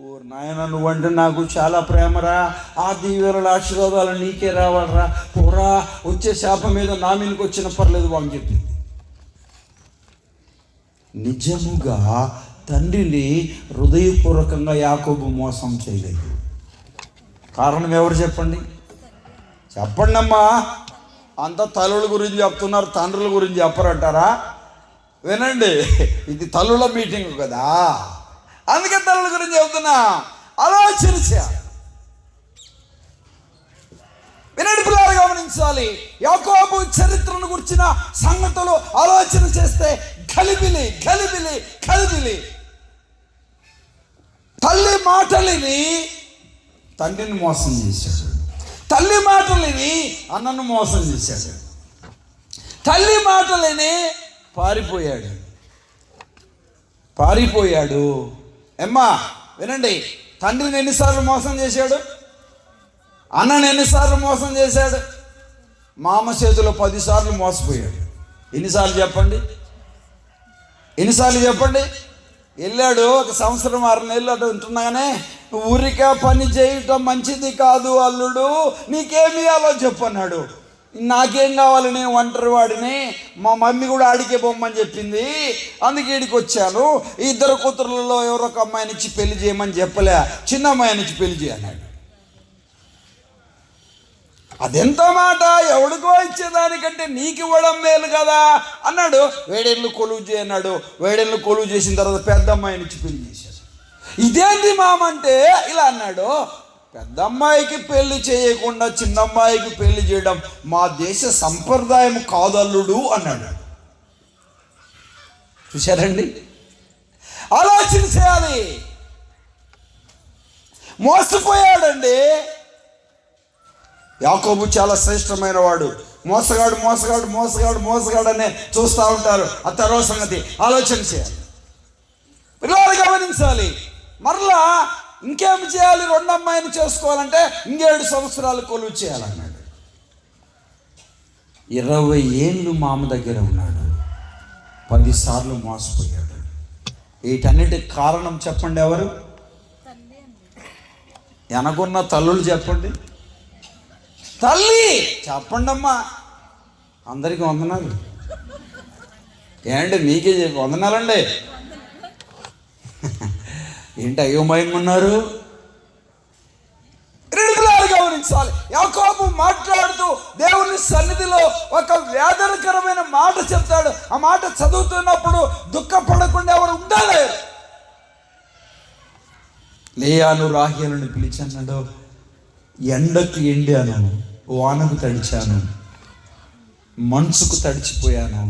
ఓ నాయన నువ్వంటే నాకు చాలా ప్రేమరా, ఆ దీవెనల ఆశీర్వాదాలు నీకే రావాలరా, పోరా, వచ్చే శాపం మీద నా మీదకి వచ్చిన పర్లేదు అని చెప్పింది. నిజముగా తండ్రిని హృదయపూర్వకంగా యాకోబు మోసం చేయలేదు. కారణం ఎవరు చెప్పండి? చెప్పండి అమ్మా. అంత తల్లుల గురించి చెప్తున్నారు, తండ్రుల గురించి చెప్పరంటారా? వినండి, ఇది తల్లుల మీటింగ్ కదా, అందుకే తల్లుల గురించి చెప్తున్నా. ఆలోచన చేయాలి. వినండి పిల్లలు, గమనించాలి. యాకోబు చరిత్రను గురించిన సంగతులు ఆలోచన చేస్తే గలిబిలి గలిబిలి గలిబిలి. తల్లి మాటలిని తండ్రిని మోసం చేశాడు, తల్లి మాటలిని అన్నను మోసం చేశాడు, తల్లి మాటలిని పారిపోయాడు. ఏమ్మా వినండి, తండ్రిని ఎన్నిసార్లు మోసం చేశాడు, అన్నను ఎన్నిసార్లు మోసం చేశాడు? మామ చేతిలో 10 సార్లు మోసపోయాడు. ఎన్నిసార్లు చెప్పండి? వెళ్ళాడు, 1 సంవత్సరం 6 నెలలు అటు ఉంటున్నాగానే, ఊరికే పని చేయటం మంచిది కాదు అల్లుడు, నీకేమి ఇవ్వాలో చెప్పన్నాడు. నాకేం కావాలి, నేను ఒంటరి వాడిని, మా మమ్మీ కూడా ఆడికే బొమ్మని చెప్పింది, అందుకే ఈడికి వచ్చాను. 2 కూతుర్లలో ఎవరో ఒక అమ్మాయినిచ్చి పెళ్లి చేయమని చెప్పలే, చిన్న అమ్మాయినిచ్చి పెళ్లి చేయన్నాడు. అదెంత మాట, ఎవడికో ఇచ్చేదానికంటే నీకు ఇవ్వడం మేలు కదా అన్నాడు. వేడేళ్ళు కొలువు చేయన్నాడు. వేడేళ్ళు కొలువు చేసిన తర్వాత పెద్ద అమ్మాయినిచ్చి పెళ్లి చేశాడు. ఇదేంటి మామంటే ఇలా అన్నాడు, పెద్ద అమ్మాయికి పెళ్లి చేయకుండా చిన్న అమ్మాయికి పెళ్లి చేయడం మా దేశ సంప్రదాయం కాదల్లుడు అన్నాడు. చూశారండి, ఆలోచన చేయాలి. మోసపోయాడండి. యాకోబు చాలా శ్రేష్టమైన వాడు, మోసగాడు మోసగాడు మోసగాడు మోసగాడు అనే చూస్తూ ఉంటారు. ఆ తర్వాత సంగతి ఆలోచన చేయాలి. పిల్లలు గమనించాలి. మరలా ఇంకేమి చేయాలి? 2 అమ్మాయిని చేసుకోవాలంటే 7 సంవత్సరాలు కొలువు చేయాలన్నాడు. 20 ఏళ్ళు మామ దగ్గర ఉన్నాడు. 10 సార్లు మోసపోయాడు. వీటన్నిటికి కారణం చెప్పండి ఎవరు? వెనకున్న తల్లులు చెప్పండి. తల్లి చెప్పండి అమ్మా. అందరికీ వందనాలు. ఏంటి మీకే చెప్పి వందనాలండి. ఏంటి అయోమయంగా ఉన్నారు? గమనించాలి. యాకోబు మాట్లాడుతూ దేవుని సన్నిధిలో ఒక వేదనకరమైన మాట చెప్తాడు. ఆ మాట చదువుతున్నప్పుడు దుఃఖపడకుండా ఎవరు ఉండలేరు. లేయాను రాహేలుని పిలిచి అన్నాడు, ఎండకు ఎండాను, వానకు తడిచాను, మంచుకు తడిచిపోయాను,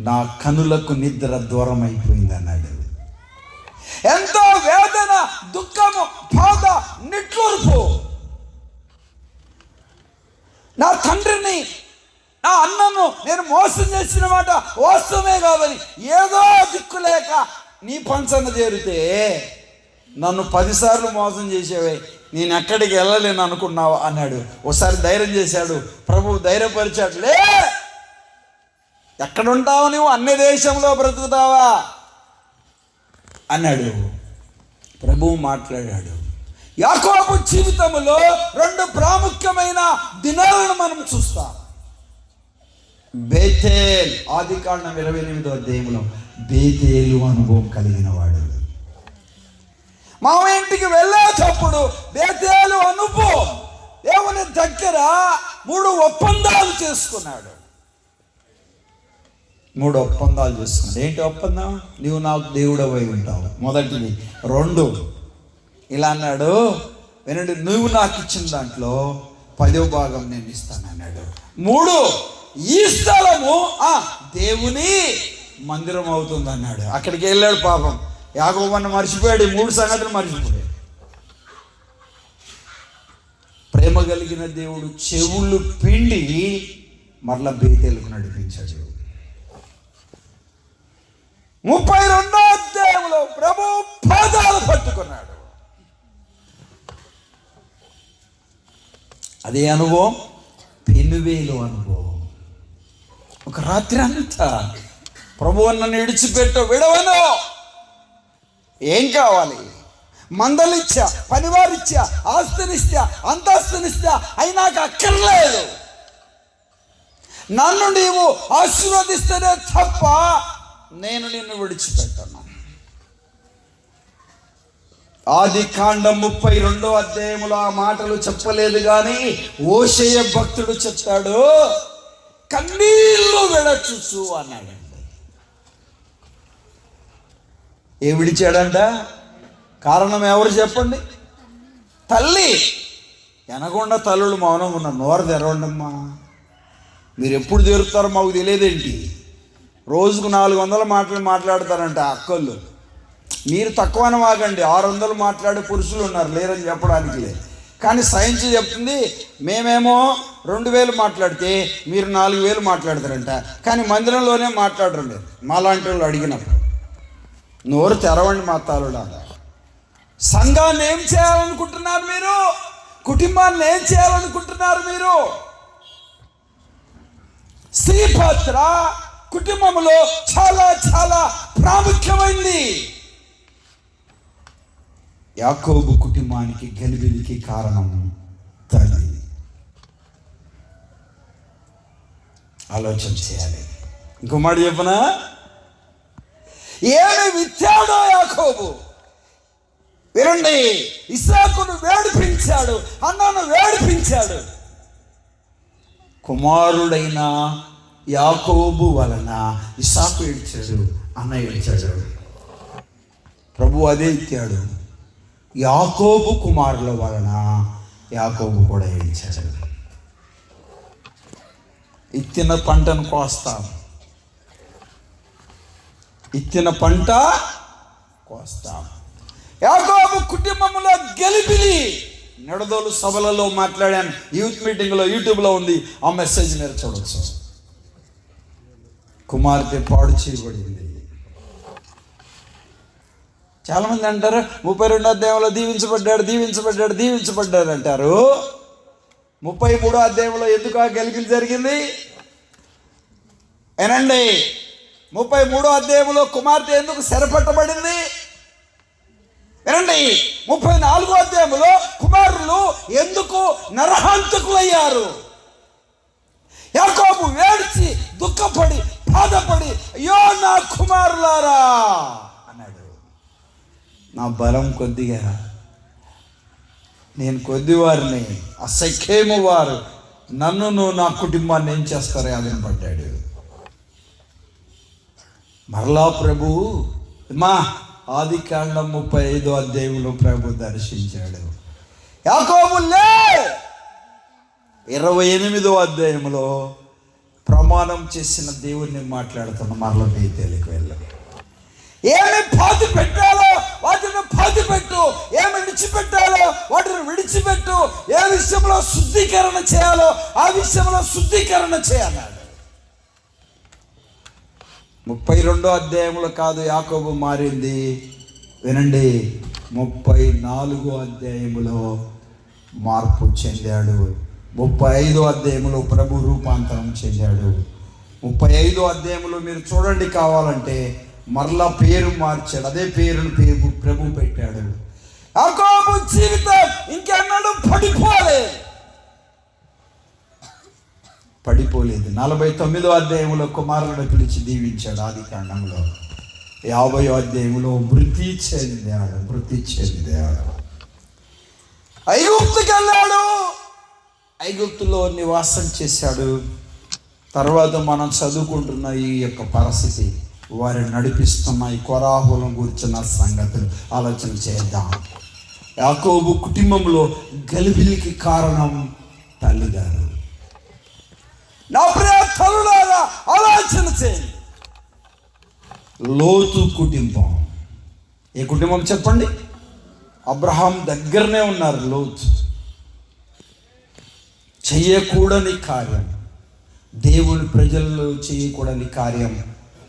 నా కనులకు నిద్ర దూరం అయిపోయింది అన్నాడు. ఎంతో వేదన, దుఃఖము, బాధ, నిట్టూర్పు. నా తండ్రిని, నా అన్నను నేను మోసం చేసిన మాట వాస్తవమే కాదని ఏదో దిక్కు లేక నీ పంచన చేరితే నన్ను 10 సార్లు మోసం చేసేవే, నేను ఎక్కడికి వెళ్ళలేను అనుకున్నావా అన్నాడు. ఒకసారి ధైర్యం చేశాడు. ప్రభువు ధైర్యపరిచాడు. లే, ఎక్కడుంటావు నువ్వు? అన్ని దేశంలో బ్రతుకుతావా అన్నాడు. ప్రభువు మాట్లాడాడు. యాకోబు జీవితంలో 2 ప్రాముఖ్యమైన దినాలను మనం చూస్తాం. బేతేల్, ఆదికాండం 28వ అధ్యాయంలో బేతేలు అనుభవం కలిగిన వాడు. మామ ఇంటికి వెళ్ళేటప్పుడు బేతేలు అనుభవం. దేవుని దగ్గర 3 ఒప్పందాలు చేసుకున్నాడు. 3 ఒప్పందాలు చేసుకున్నాడు. ఏంటి ఒప్పందం? నీవు నాకు దేవుడవై ఉంటావు, మొదటిది. 2, ఇలా అన్నాడు, వినండి, నువ్వు నాకు ఇచ్చిన దాంట్లో 10వ భాగం నేను ఇస్తానన్నాడు. 3, ఈ స్థలము దేవుని మందిరం అవుతుంది అన్నాడు. అక్కడికి వెళ్ళాడు. పాపం యాకోబుని మర్చిపోయాడు. 3 సంగతులు మర్చిపోయాడు. ప్రేమ కలిగిన దేవుడు చెవులు పిండి మరలా బేతేలుకు నడిపించాడు. 32వ అధ్యాయంలో ప్రభు పాదాలు పట్టుకున్నాడు. అదే అనుభవం, పెనువేలు అనుభవం. ఒక రాత్రి అంతా ప్రభువు నన్ను విడిచిపెట్టు, విడవను. ఏం కావాలి? మందలిచ్చా, పనివారిచ్చా, ఆస్తినిస్తా, అంతస్తునిస్తా, అయి నాకు అక్కర్లేదు. నన్ను నీవు ఆశీర్వదిస్తేనే తప్ప నేను నిన్ను విడిచిపెట్టను. ఆదికాండం 32వ అధ్యాయంలో ఆ మాటలు చెప్పలేదు కానీ హోషేయ భక్తుడు చెప్తాడు, కన్నీళ్లు విడచుచు అన్నాడండి. ఏ విడిచాడంట? కారణం ఎవరు చెప్పండి? తల్లి. ఎనకుండా తల్లులు మౌనంగా ఉన్నారు. నోరు తెరవండమ్మా. మీరు ఎప్పుడు తీరుతారో మాకు తెలియదేంటి? రోజుకు 400 మాటలు మాట్లాడతారంట అక్కళ్ళు. మీరు తక్కువని వాగండి. 600 మాట్లాడే పురుషులు ఉన్నారు, లేరని చెప్పడానికి లేదు. కానీ సైన్స్ చెప్తుంది, మేమేమో 2000 మాట్లాడితే మీరు 4000 మాట్లాడతారంట. కానీ మందిరంలోనే మాట్లాడరు లేదు మాలాంటి వాళ్ళు అడిగినప్పుడు. నోరు తెరవండి మా తాలుడా. సంఘాన్ని ఏం చేయాలనుకుంటున్నారు మీరు? కుటుంబాన్ని ఏం చేయాలనుకుంటున్నారు మీరు? స్త్రీ పాత్ర కుటుంబంలో చాలా చాలా ప్రాముఖ్యమైంది. యాకోబు కుటుంబానికి గలిబిలికి కారణం తల్లి. ఆలోచన చేయాలి. ఇంకో మాట చెప్పనా? ఏమి విత్తాడో యాకోబు. వినండి, ఇస్సాకును వేడిపించాడు, అన్నను వేడిపించాడు. కుమారుడైన యాకోబు వలన ఇస్సాకు ఏడ్చాడు, అన్న ఏడ్చాడు. ప్రభు అదే ఇచ్చాడు. యాకోబు కుమారుల వలన యాకోబు కూడా ఏడ్చాడు. ఇత్తిన పంటను కోస్తాం, ఇత్తిన పంట కోస్తాం. యాకోబు కుటుంబంలో గలిబిలి, నిడదోలు సభలలో మాట్లాడాను, యూత్ మీటింగ్లో యూట్యూబ్లో ఉంది, ఆ మెసేజ్ మీరు చూడవచ్చు. కుమార్తె పాడు చేయబడింది. చాలామంది అంటారు 32వ అధ్యాయంలో దీవించబడ్డాడు అంటారు. 33వ అధ్యాయంలో ఎందుకు ఆ గెలికిలు జరిగింది ఏనండి? 33వ అధ్యాయంలో కుమార్తె ఎందుకు చెరపట్టబడింది ఏనండి? 34వ అధ్యాయంలో కుమారులు ఎందుకు నరహంతకులయ్యారు? యాకోబు ఏడ్చి దుఃఖపడి బాధపడి, అయ్యో నా కుమారులారా అన్నాడు. నా బలం కొద్దిగా, నేను కొద్దివారిని, అసఖ్యము వారు నన్నును నా కుటుంబాన్ని ఏం చేస్తారో అని పడ్డాడు. మరలా ప్రభు ఆదికాండం 35వ అధ్యాయంలో ప్రభు దర్శించాడు. యాకోబు లే, 28వ అధ్యాయంలో ప్రమాణం చేసిన దేవుణ్ణి మాట్లాడుతున్న మరల బేతేలుకు వెళ్ళాడు. ఏమి పాతి పెట్టాలో వాటిని పాతి పెట్టు, ఏమి విడిచిపెట్టాలో వాటిని విడిచిపెట్టు, ఏ విషయంలో శుద్ధీకరణ చేయాలో ఆ విషయంలో శుద్ధీకరణ చేయాలన్నాడు. 32వ అధ్యాయంలో కాదు యాకోబు మారింది, వినండి, 34వ అధ్యాయంలో మార్పు చెందాడు. 35వ అధ్యాయంలో ప్రభు రూపాంతరం చెందాడు. 35వ అధ్యాయంలో మీరు చూడండి, కావాలంటే మరలా పేరు మార్చాడు, అదే పేరును ప్రభు పెట్టాడు. యాకోబు జీవితం ఇంకెన్నడూ పడిపోలేదు. 49వ అధ్యాయంలో కుమారులను పిలిచి దీవించాడు. ఆది కాండంలో 50వ అధ్యాయంలో మృతి చెందాడు. ఐగుప్తుకి వెళ్ళాడు, ఐగుప్తులో నివాసం చేశాడు. తర్వాత మనం చదువుకుంటున్న ఈ యొక్క పరిస్థితి, వారిని నడిపిస్తున్న ఈ కోరాహులను కూర్చున్న సంగతులు ఆలోచన చేద్దాం. యాకోబు కుటుంబంలో గలిబిలికి కారణం తల్లిగారు. నా ప్రియ తల్లులారా ఆలోచన చేయండి. లోతు కుటుంబం, ఏ కుటుంబం చెప్పండి? అబ్రహాం దగ్గరనే ఉన్నారు లోతు. చెయ్యకూడని కార్యం, దేవుని ప్రజల్లో చేయకూడని కార్యం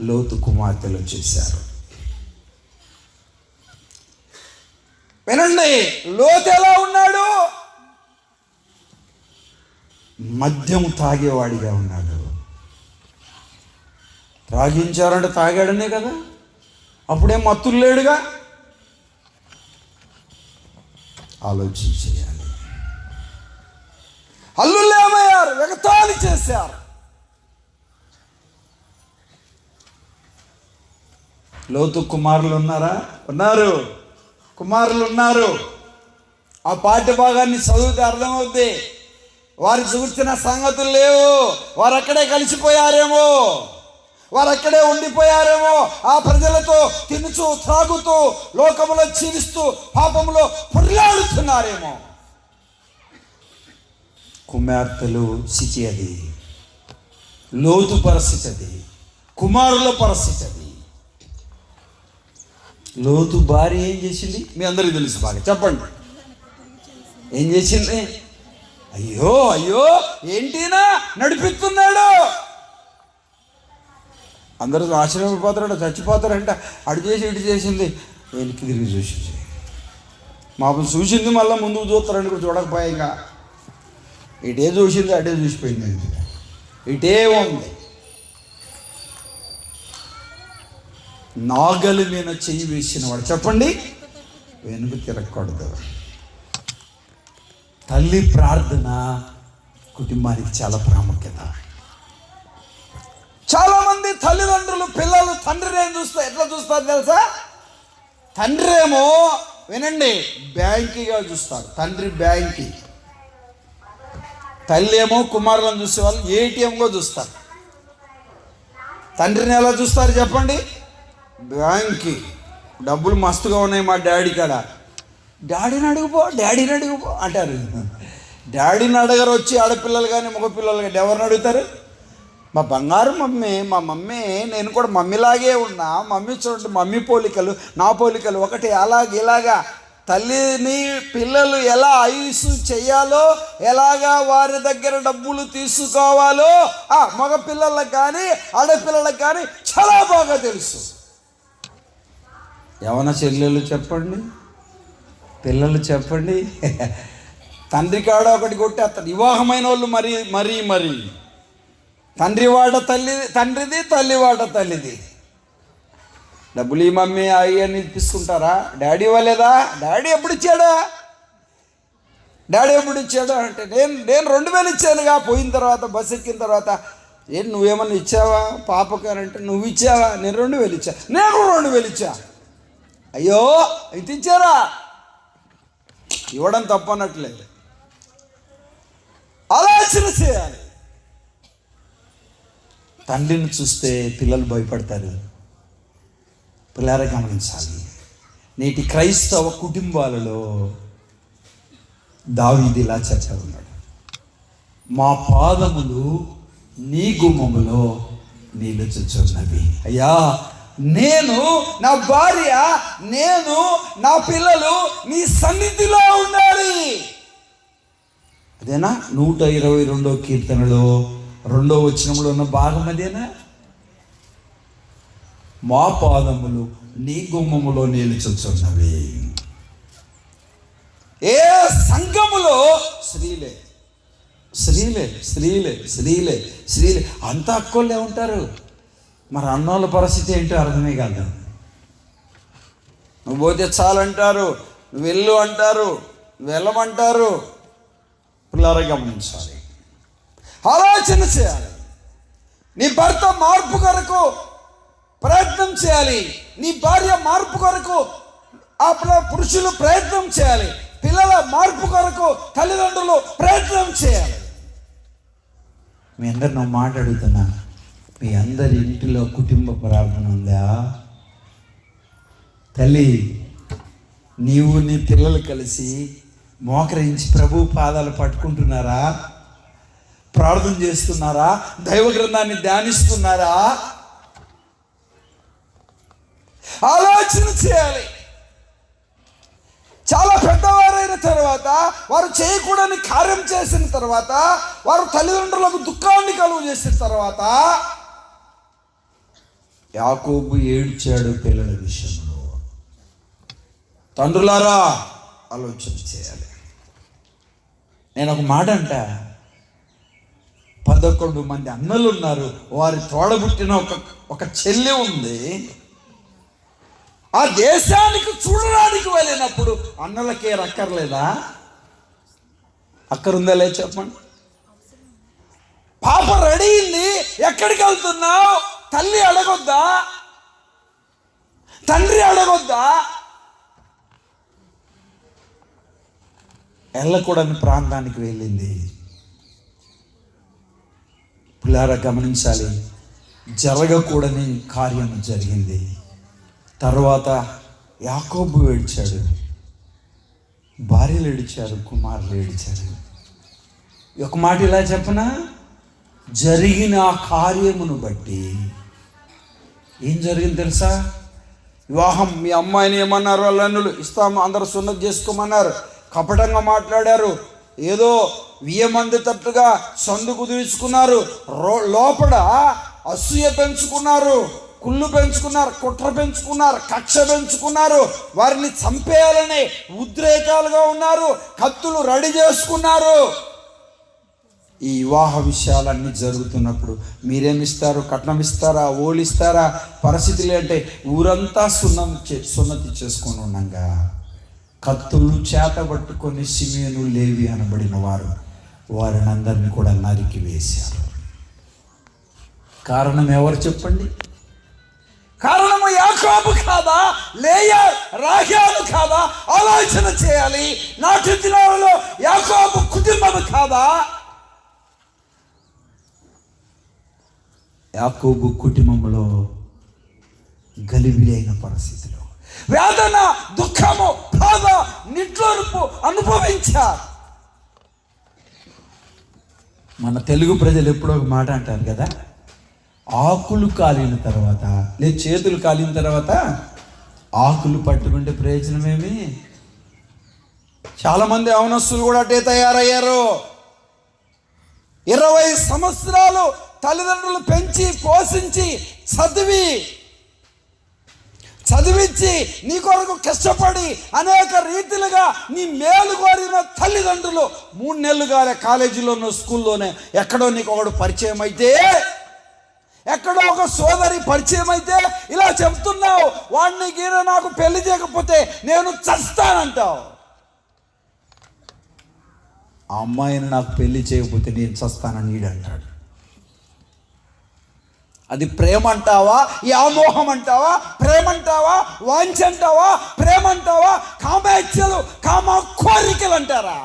లోతు కుమార్తెలు చేశారు. వినండి, లోతు ఎలా ఉన్నాడు? మద్యం తాగేవాడిగా ఉన్నాడు. త్రాగించారంటే తాగాడనే కదా, అప్పుడేం మత్తులు లేడుగా. ఆలోచన చేయాలి. అల్లుళ్ళు ఏమయ్యారు? ఎగతాళి చేశారు. లోతు కుమారులు ఉన్నారా? ఉన్నారు. కుమారులు ఉన్నారు. ఆ పాఠ్య భాగాన్ని చదివితే అర్థమవుద్ది. వారు చూసిన సంగతులు లేవు. వారు అక్కడే కలిసిపోయారేమో, వారు అక్కడే ఉండిపోయారేమో. ఆ ప్రజలతో తినుచు త్రాగుతూ లోకములో జీవిస్తూ పాపములో పొర్లాడుతున్నారేమో. కుమార్తెలు స్థితి అది, లోతు పరిస్థితి అది, కుమారుల పరిస్థితి అది. లోతు భార్య ఏం చేసింది? మీ అందరికీ తెలుసు, బాగా చెప్పండి. ఏం చేసింది? అయ్యో అయ్యో ఏంటినా నడిపిస్తున్నాడు. అందరూ ఆశ్చర్యపోతాడు, చచ్చిపోతారంట. అటు చేసి ఇటు చేసింది, వెనక్కి తిరిగి చూసింది. మాకు చూసింది మళ్ళీ ముందుకు చూస్తారని కూడా చూడకపోయా. ఇంకా ఇటే చూసింది, అటే చూసిపోయింది. ఇటే ఉంది. నాగలి మీద చెయ్యి వేసిన వాడు చెప్పండి, వెనుక తిరగకూడదు. తల్లి ప్రార్థన కుటుంబానికి చాలా ప్రాముఖ్యత. చాలామంది తల్లిదండ్రులు పిల్లలు తండ్రిని ఏం చూస్తారు? ఎట్లా చూస్తారు తెలుసా? తండ్రి ఏమో, వినండి, బ్యాంకీగా చూస్తారు. తండ్రి బ్యాంకీ. తల్లి ఏమో కుమారులను చూసే వాళ్ళు ఏటీఎంగా చూస్తారు. తండ్రిని ఎలా చూస్తారు చెప్పండి? బ్యాంక్కి. డబ్బులు మస్తుగా ఉన్నాయి మా డాడీ కాడ, డాడీని అడుగుపో అంటారు. డాడీని అడగరు వచ్చి ఆడపిల్లలు కానీ మగపిల్లలు కానీ. ఎవరిని అడుగుతారు? మా బంగారు మమ్మీ, మా మమ్మీ, నేను కూడా మమ్మీలాగే ఉన్నా, మమ్మీ చూడండి, మమ్మీ పోలికలు నా పోలికలు ఒకటి, అలాగే ఇలాగా. తల్లిని పిల్లలు ఎలా ఐసు చేయాలో, ఎలాగా వారి దగ్గర డబ్బులు తీసుకోవాలో మగ పిల్లలకు కానీ ఆడపిల్లలకు కానీ చాలా బాగా తెలుసు. యవన చెల్లెలు చెప్పండి, పిల్లలు చెప్పండి, తండ్రి కాడ ఒకటి కొట్టేస్తాడు. వివాహమైన వాళ్ళు మరీ తండ్రి వాట తండ్రిది, తల్లి వాట తల్లిది. డబ్బులు ఈ మమ్మీ అయ్యి అని తీసుకుంటారా? డాడీ ఇవ్వలేదా? డాడీ ఎప్పుడు ఇచ్చాడా అంటే నేను 2000 ఇచ్చానుగా. పోయిన తర్వాత బస్ ఎక్కిన తర్వాత నువ్వేమన్నా ఇచ్చావా పాపకు అని అంటే, నువ్వు ఇచ్చావా? నేను 2000 ఇచ్చా. నేను 2000 ఇచ్చా. అయ్యో ఇది ఇచ్చారా? ఇవ్వడం తప్పనట్లేదు. ఆలోచన చేయాలి. తండ్రిని చూస్తే పిల్లలు భయపడతారు. పిల్లలు గమనించాలి. నేటి క్రైస్తవ కుటుంబాలలో దావీదు ఇలా చెప్తా ఉన్నాడు, మా పాదములు నీ గుమ్మములో నిలుచుచున్నవి. అయ్యా, నేను, నా భార్య, నేను, నా పిల్లలు నీ సన్నిధిలో ఉండాలి. అదేనా 122వ కీర్తనలో 2వ వచనంలో ఉన్న భాగం అదేనా? మా పాదములు నీ గుమ్మములో నిలుచుచున్నవి. ఏ సంఘములో స్త్రీలే స్త్రీలే స్త్రీలే స్త్రీలే స్త్రీలే అంత అక్కోళ్ళే ఉంటారు. మరి అన్నోళ్ళ పరిస్థితి ఏంటో అర్థమే కాదు. నువ్వు పోతే చాలంటారు, నువ్వు వెళ్ళు అంటారు, నువ్వు వెళ్ళమంటారు. పిల్లలు గమనించాలి, ఆలోచన చేయాలి. నీ భర్త మార్పు కొరకు ప్రయత్నం చేయాలి. నీ భార్య మార్పు కొరకు పురుషులు ప్రయత్నం చేయాలి. పిల్లల మార్పు కొరకు తల్లిదండ్రులు ప్రయత్నం చేయాలి. మీ అందరు నా మాట అడుగుతున్నా, మీ అందరి ఇంటిలో కుటుంబ ప్రార్థన ఉందా? తల్లి, నీవు నీ పిల్లలు కలిసి మోకరించి ప్రభు పాదాలు పట్టుకుంటున్నారా? ప్రార్థన చేస్తున్నారా? దైవ గ్రంథాన్ని ధ్యానిస్తున్నారా? ఆలోచన చేయాలి. చాలా పెద్దవారైన తర్వాత, వారు చేయకూడని కార్యం చేసిన తర్వాత, వారు తల్లిదండ్రులకు దుఃఖాన్ని కలుగు చేసిన తర్వాత, యాకోబు ఏడ్చాడు పిల్లల విషయంలో. తండ్రులారా ఆలోచన చేయాలి. నేను ఒక మాట అంట, 11 మంది అన్నలు ఉన్నారు. వారి తోడబుట్టిన ఒక చెల్లి ఉంది. ఆ దేశానికి చూడడానికి వెళ్ళినప్పుడు అన్నలకే రక్కర్లేదా? అక్కరుందా లేదు చెప్పండి. పాప రెడీ అయింది, ఎక్కడికి వెళ్తున్నావు? తల్లి అడగొద్దా? తండ్రి అడగొద్దా? వెళ్ళకూడని ప్రాంతానికి వెళ్ళింది. పిల్లారా గమనించాలి, జరగకూడని కార్యం జరిగింది. తర్వాత యాకోబు ఏడ్చాడు, భార్యలు ఏడ్చారు, కుమారులు ఏడ్చారు. ఒక మాట ఇలా చెప్పనా, జరిగిన ఆ కార్యమును బట్టి ఏం జరిగింది తెలుసా? వివాహం, మీ అమ్మాయిని ఏమన్నారు? వాళ్ళన్నులు ఇస్తాము, అందరూ సున్నతి చేసుకోమన్నారు. కపటంగా మాట్లాడారు. ఏదో 1000 మంది తట్టుగా సందు కుదుర్చుకున్నారు. లోపల అసూయ పెంచుకున్నారు, కుళ్ళు పెంచుకున్నారు, కుట్ర పెంచుకున్నారు, కక్ష పెంచుకున్నారు. వారిని చంపేయాలని ఉద్రేకాలుగా ఉన్నారు. కత్తులు రెడీ చేసుకున్నారు. ఈ వివాహ విషయాలన్నీ జరుగుతున్నప్పుడు మీరేమిస్తారు? కట్నం ఇస్తారా? ఓలిస్తారా? పరిస్థితులు అంటే ఊరంతా సున్నతి చేసుకొని ఉండగా కత్తులు చేతబట్టుకొని సిమియోను, లేవి అనబడిన వారిని అందరినీ కూడా నరికి వేశారు. కారణం ఎవరు చెప్పండి? కారణము యాకోబు కాదా? లేయా రాహేలు కాదా? ఆలోచన చేయాలి. నాటి దినాలలో యాకోబు కుటుంబం కాదా? యాకోబు కుటుంబంలో గలిబిలైన పరిస్థితిలో వేదన, దుఃఖము, బాధ, నిట్లోర్పు అనుభవించారు. మన తెలుగు ప్రజలు ఎప్పుడో ఒక మాట అంటారు కదా, ఆకులు కాలిన తర్వాత లేదు చేతులు కాలిన తర్వాత ఆకులు పట్టుకుంటే ప్రయోజనమేమి? చాలామంది యవనస్తులు కూడా అటే తయారయ్యారు. 20 సంవత్సరాలు తల్లిదండ్రులు పెంచి పోషించి చదివించి నీ కొరకు కష్టపడి అనేక రీతిలుగా నీ మేలు కోరిన తల్లిదండ్రులు 3 నెలలుగా కాలేజీలోనో స్కూల్లోనే ఎక్కడో నీకు ఒకడు పరిచయం అయితే, ఎక్కడో ఒక సోదరి పరిచయం అయితే ఇలా చెప్తున్నావు, వాడిని గీర నాకు పెళ్లి చేయకపోతే నేను చస్తానంటావు. ఆ అమ్మాయిని నాకు పెళ్లి చేయకపోతే నేను చస్తానని ఈడంటాడు. అది ప్రేమ అంటావా, వ్యామోహం అంటావా, ప్రేమ అంటావా, వాంఛ అంటావా, ప్రేమ అంటావా, కామేచ్ఛలు కామ కోరికలు అంటారా?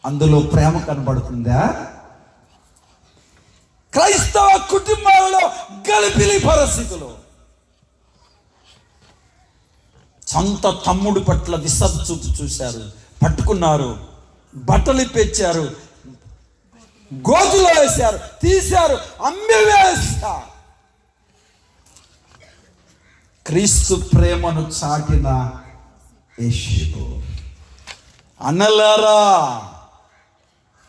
అందులో ప్రేమ కనబడుతుందా? క్రైస్తవ కుటుంబాలలో గలిబిలి పరిస్థితులు. సొంత తమ్ముడి పట్ల విసర్జూపు చూశారు, పట్టుకున్నారు, బట్టలు ఇప్పించారు, గోతులో వేశారు, తీశారు, అమ్మివేశారు. క్రీస్తు ప్రేమను చాటిన యేషూబు, అన్నలారా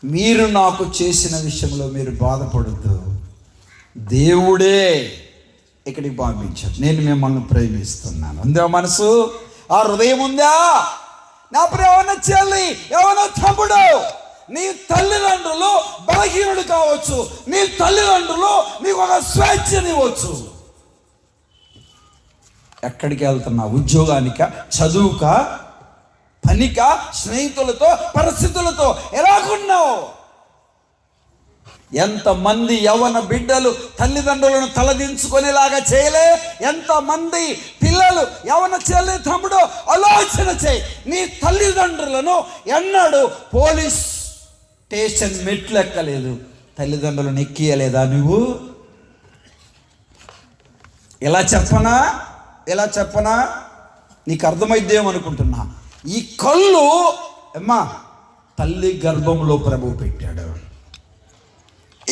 మీరు నాకు చేసిన విషయంలో మీరు బాధపడద్దు, దేవుడే ఇక్కడికి పంపించాడు, నేను మిమ్మల్ని ప్రేమిస్తున్నాను. ఉందా మనసు, ఆ హృదయం ఉందా? నా ప్రేమ చెల్లి, ఎవరో తమ్ముడు, నీ తల్లిదండ్రులు బలహీనుడు కావచ్చు, నీ తల్లిదండ్రులు నీకు ఒక స్వేచ్ఛనివ్వచ్చు. ఎక్కడికి వెళ్తున్నా? ఉద్యోగానిక, చదువుక, పనిక, స్నేహితులతో, పరిస్థితులతో ఎలాగున్నావు? ఎంతమంది యవ్వన బిడ్డలు తల్లిదండ్రులను తలదించుకునేలాగా చేయలే? ఎంతమంది పిల్లలు, యవ్వన చెల్లి తమ్ముడు ఆలోచన చేయి. నీ తల్లిదండ్రులను ఎన్నడూ పోలీస్ స్టేషన్ మెట్లు ఎక్కలేదు, తల్లిదండ్రులను ఎక్కియలేదా నువ్వు? ఎలా చెప్పనా నీకు అర్థమైద్దేమనుకుంటున్నా. ఈ కళ్ళు అమ్మా తల్లి గర్భంలో ప్రభువు పెట్టాడు,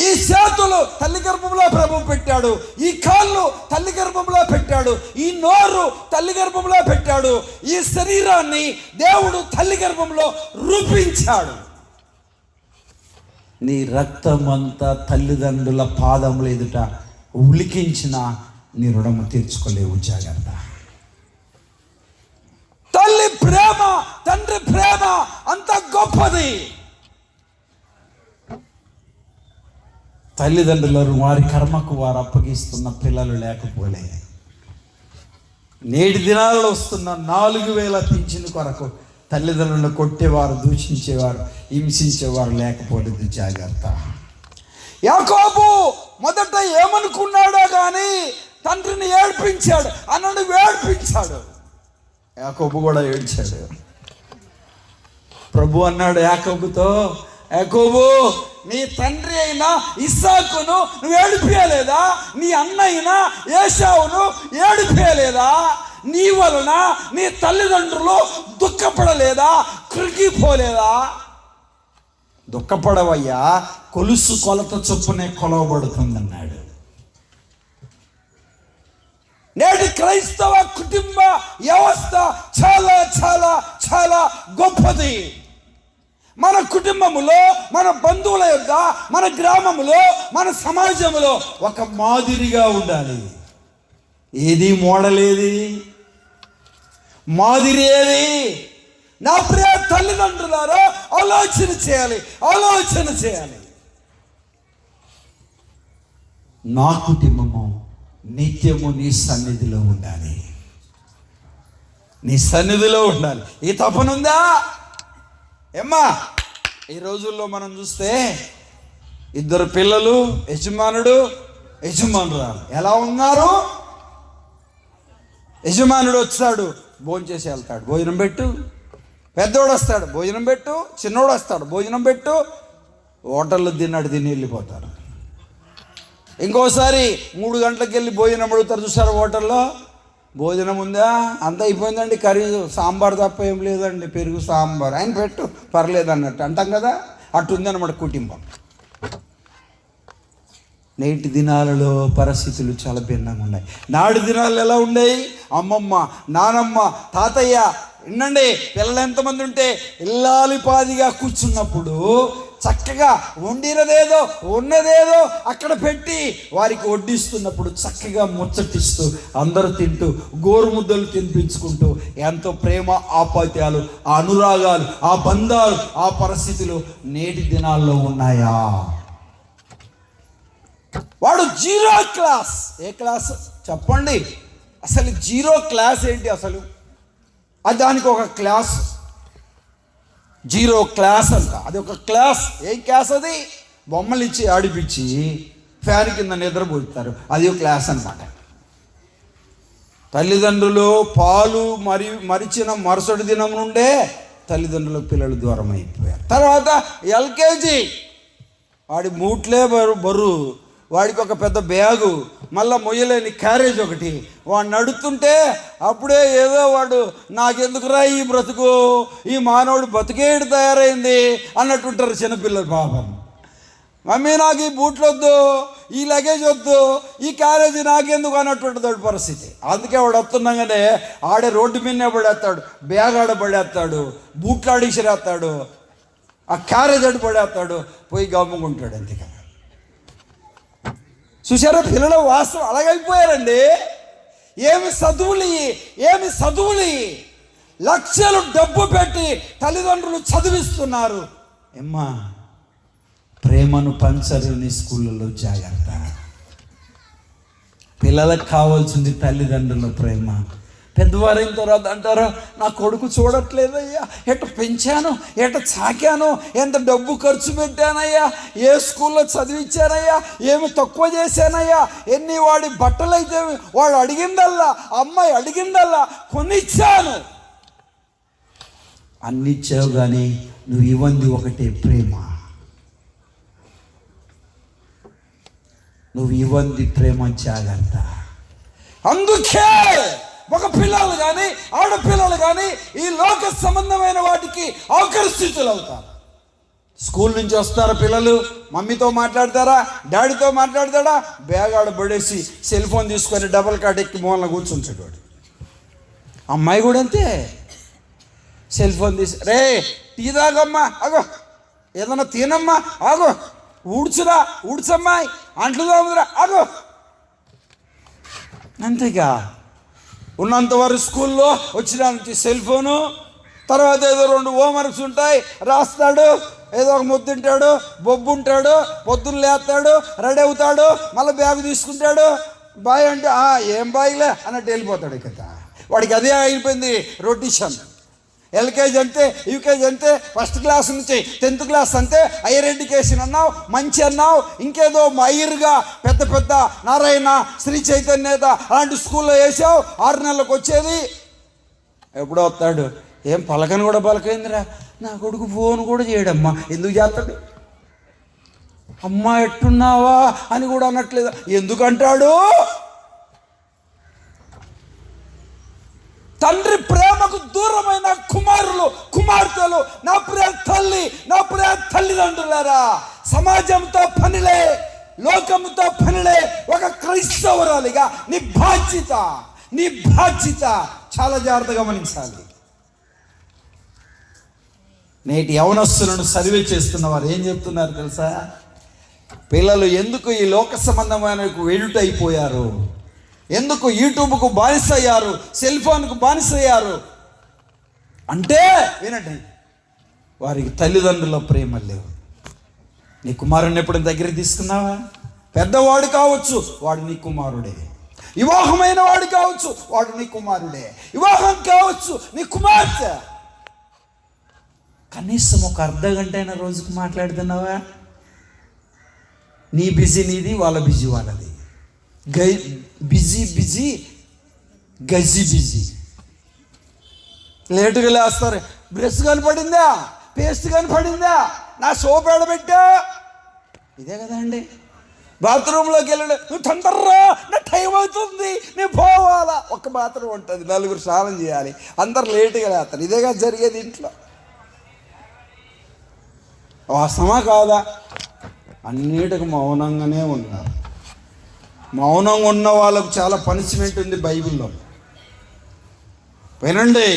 ఈ చేతులు తల్లి గర్భంలో ప్రభువు పెట్టాడు, ఈ కాళ్ళు తల్లి గర్భంలో పెట్టాడు, ఈ నోరు తల్లి గర్భంలో పెట్టాడు, ఈ శరీరాన్ని దేవుడు తల్లి గర్భంలో రూపించాడు. నీ రక్తమంతా తల్లిదండ్రుల పాదముల ఎదుట ఉలికించిన నీ రుణము తీర్చుకోలేవు, జాగ్రత్త. తల్లి ప్రేమ, తండ్రి ప్రేమ అంత గొప్పది. తల్లిదండ్రులను వారి కర్మకు వారు అప్పగిస్తున్న పిల్లలు లేకపోలే. నేటి దినాలలో వస్తున్న 4000 పింఛను కొరకు తల్లిదండ్రులను కొట్టేవారు, దూషించేవారు, హింసించేవారు లేకపోలేదు, జాగ్రత్త. యాకోబు మొదట ఏమనుకున్నాడో కానీ తండ్రిని ఏడ్పించాడు, అన్నను ఏడ్పించాడు. యాకోబు కూడా ఏడ్చాడు. ప్రభు అన్నాడు యాకోబుతో, యాకోబు నీ తండ్రి అయిన ఇస్సాకును నువ్వు ఏడిపియలేదా? నీ అన్న అయిన ఏశావును ఏడిపియలేదా? నీ వలన నీ తల్లిదండ్రులు దుఃఖపడలేదా? కృంగిపోలేదా? దుఃఖపడవయ్యా, కొలుసు కొలత చొప్పునే కొలవబడుతుందన్నాడు. నేటి క్రైస్తవ కుటుంబ వ్యవస్థ చాలా చాలా చాలా గొప్పది. మన కుటుంబములో, మన బంధువుల యొక్క, మన గ్రామములో, మన సమాజంలో ఒక మాదిరిగా ఉండాలి. ఏది మోడల్, ఏది మాదిరి, ఏది? నా ప్రియ తల్లిదండ్రులారా ఆలోచన చేయాలి. నా కుటుంబము నిత్యము నీ సన్నిధిలో ఉండాలి, ఈ తపనుందా? ఏమ్మా, ఈ రోజుల్లో మనం చూస్తే 2 పిల్లలు, యజమానురాలు ఎలా ఉన్నారు? యజమానుడు వచ్చాడు, భోజనం చేసి వెళ్తాడు, భోజనం పెట్టు. పెద్దోడు వస్తాడు, భోజనం పెట్టు. చిన్నోడు వస్తాడు, భోజనం పెట్టు. హోటల్లో తిని వెళ్ళిపోతారు. ఇంకోసారి 3 గంటలకు వెళ్ళి భోజనం అడుగుతారు, చూసారు హోటల్లో, భోజనం ఉందా? అంతా అయిపోయిందండి, కర్రీ సాంబార్ తప్ప ఏం లేదండి, పెరుగు సాంబార్, ఆయన పెట్టు పర్లేదు అన్నట్టు అంటాం కదా. అట్టుందన్నమాట కుటుంబం. నేటి దినాలలో పరిస్థితులు చాలా భిన్నంగా ఉన్నాయి. నాడు దినాలు ఎలా ఉండేవి? అమ్మమ్మ, నానమ్మ, తాతయ్య వినండి, పిల్లలు ఎంతమంది ఉంటే ఇల్లాలిపాదిగా కూర్చున్నప్పుడు చక్కగా వండినదేదో ఉన్నదేదో అక్కడ పెట్టి వారికి వడ్డిస్తున్నప్పుడు చక్కగా ముచ్చటిస్తూ అందరూ తింటూ గోరుముద్దలు తినిపించుకుంటూ ఎంతో ప్రేమ ఆప్యాయతలు, ఆ అనురాగాలు, ఆ బంధాలు, ఆ పరిస్థితులు నేటి దినాల్లో ఉన్నాయా? వాడు జీరో క్లాస్. ఏ క్లాస్ చెప్పండి? అసలు జీరో క్లాస్ ఏంటి అసలు? అది దానికి ఒక క్లాస్, జీరో క్లాస్ అంట. అది ఒక క్లాస్. ఏం క్లాస్ అది? బొమ్మలు ఇచ్చి ఆడిపించి ఫ్యాన్ కింద నిద్రపోతారు, అది ఒక క్లాస్ అన్నమాట. తల్లిదండ్రులు పాలు మరిచిన మరుసటి దినం నుండే తల్లిదండ్రులకు పిల్లలు దూరం అయిపోయారు. తర్వాత ఎల్కేజీ, వాడి మూట్లే బరువు, వాడికి ఒక పెద్ద బ్యాగు, మళ్ళీ మొయ్యలేని క్యారేజ్ ఒకటి. వాడు నడుస్తుంటే అప్పుడే ఏదో వాడు నాకెందుకురా ఈ బ్రతుకు, ఈ మానవుడు బతికేడు తయారైంది అన్నట్టుంటారు చిన్నపిల్లలు. పాపం, మమ్మీ నాకు ఈ బూట్లు వద్దు, ఈ లగేజ్ వద్దు, ఈ క్యారేజీ నాకెందుకు అన్నట్టుంటుంది పరిస్థితి. అందుకే వాడు వస్తున్నాగానే ఆడే రోడ్డు మీదనే పడేస్తాడు, బ్యాగ్ ఆడ పడేస్తాడు, బూట్లు ఆడిసిరేస్తాడు, ఆ క్యారేజ్ ఆడి పడేస్తాడు, పోయి గమ్ముకుంటాడు. అంతేకాదు. చూసారా పిల్లల వాస్తవం అలాగైపోయారండి. ఏమి చదువులు, లక్షలు డబ్బు పెట్టి తల్లిదండ్రులు చదివిస్తున్నారు. ఏమ్మా, ప్రేమను పంచరు నీ స్కూళ్ళలో, జాగ్రత్త. పిల్లలకు కావాల్సింది తల్లిదండ్రుల ప్రేమ. పెద్దవారైన తర్వాత అంటారా, నా కొడుకు చూడట్లేదయ్యా, ఎట పెంచాను, ఎట చాకాను, ఎంత డబ్బు ఖర్చు పెట్టానయ్యా, ఏ స్కూల్లో చదివించానయ్యా, ఏమి తక్కువ చేశానయ్యా, ఎన్ని వాడి బట్టలైతే వాడు అడిగిందల్లా, అమ్మాయి అడిగిందల్లా కొనిచ్చాను. అన్నిచ్చావు కానీ నువ్వు ఇవ్వంది ఒకటే ప్రేమ. నువ్వు ఇవ్వంది ప్రేమ, జాగ్రత్త. అందుకే ఒక పిల్లలు కానీ ఆడపిల్లలు కానీ ఈ లోక సంబంధమైన వాటికి ఆకర్షితులు అవుతారు. స్కూల్ నుంచి వస్తారా పిల్లలు, మమ్మీతో మాట్లాడతారా, డాడీతో మాట్లాడతాడా, బ్యాగ్ ఆడబడేసి సెల్ ఫోన్ తీసుకొని డబల్ కార్డ్ ఎక్కి మూలన కూర్చుంటాడు. అమ్మాయి కూడా అంతే, సెల్ ఫోన్ తీసి రే టీ తాగమ్మా, అగో ఏదన్నా తినమ్మా, ఆగో ఊడ్చమ్మాయి, అంట్లు తోముదురా, ఆగో. అంతేగా ఉన్నంతవరకు స్కూల్లో వచ్చిన సెల్ ఫోను, తర్వాత ఏదో 2 హోంవర్క్స్ ఉంటాయి, రాస్తాడు, ఏదో ఒక ముద్దు తింటాడు, బొబ్బు ఉంటాడు, పొద్దున్న లేస్తాడు, రెడీ అవుతాడు, మళ్ళీ బ్యాగ్ తీసుకుంటాడు, బాయ్ అంటే ఏం బాయ్లే అన్నట్టు వెళ్ళిపోతాడు. ఇక వాడికి అదే అయిపోయింది రొటేషన్. ఎల్కేజీ అంతే, యూకేజీ అంతే, ఫస్ట్ క్లాస్ నుంచి 10th క్లాస్ అంతే, హైయర్ ఎడ్యుకేషన్ అన్నావు, మంచి అన్నావు, ఇంకేదో మైర్గా పెద్ద పెద్ద నారాయణ, శ్రీ చైతన్యత అలాంటి స్కూల్లో వేసావు. 6 నెలలకు వచ్చేది, ఎప్పుడో వస్తాడు, ఏం పలకని కూడా పలకైందిరా, నా కొడుకు ఫోన్ కూడా చేయడమ్మా, ఎందుకు చేస్తాడు, అమ్మా ఎట్టున్నావా అని కూడా అనట్లేదు, ఎందుకంటాడు? తండ్రి ప్రేమకు దూరమైన కుమార్తెలు, నా ప్రియ తల్లిదండ్రులారా, సమాజంతో పనిలే, లోకంతో పనిలే. ఒక క్రైస్తవురాలిగా నీ బాధ్యత చాలా జాగ్రత్తగా గమనించాలి. నేటి యవనస్తులను సర్వే చేస్తున్న వారు ఏం చెప్తున్నారు తెలుసా? పిల్లలు ఎందుకు ఈ లోక సంబంధమైన వెడుటైపోయారు, ఎందుకు యూట్యూబ్కు బానిసయ్యారు, సెల్ ఫోన్కు బానిసయ్యారు అంటే వినండి, వారికి తల్లిదండ్రుల ప్రేమ లేవు. నీ కుమారుని ఎప్పుడు దగ్గరికి తీసుకున్నావా? పెద్దవాడు కావచ్చు, వాడు నీ కుమారుడే. వివాహమైన వాడు కావచ్చు, వాడు నీ కుమారుడే. వివాహం కావచ్చు, నీ కుమార్తె. కనీసం ఒక అర్ధగంట అయినా రోజుకు మాట్లాడుతున్నావా? నీ బిజీ నీది, వాళ్ళ బిజీ వాళ్ళది. Busy busy. లేటుగా లేస్తారు, బ్రష్ కనపడిందా, పేస్ట్ కనపడిందా, నా సోప్ ఎడబెట్టా, ఇదే కదా అండి. బాత్రూంలోకి వెళ్ళాడు, నువ్వు తొందరరా, నా టైం అవుతుంది, నేను పోవాలా. ఒక బాత్రూమ్ ఉంటుంది, 4 స్నానం చేయాలి, అందరు లేటుగా లేస్తారు. ఇదే కదా జరిగేది ఇంట్లో. వాస్తవమా కాదా? అన్నిటికి మౌనంగానే ఉన్నారు. మౌనంగా ఉన్న వాళ్ళకు చాలా పనిష్మెంట్ ఉంది బైబిల్లో. వినండి,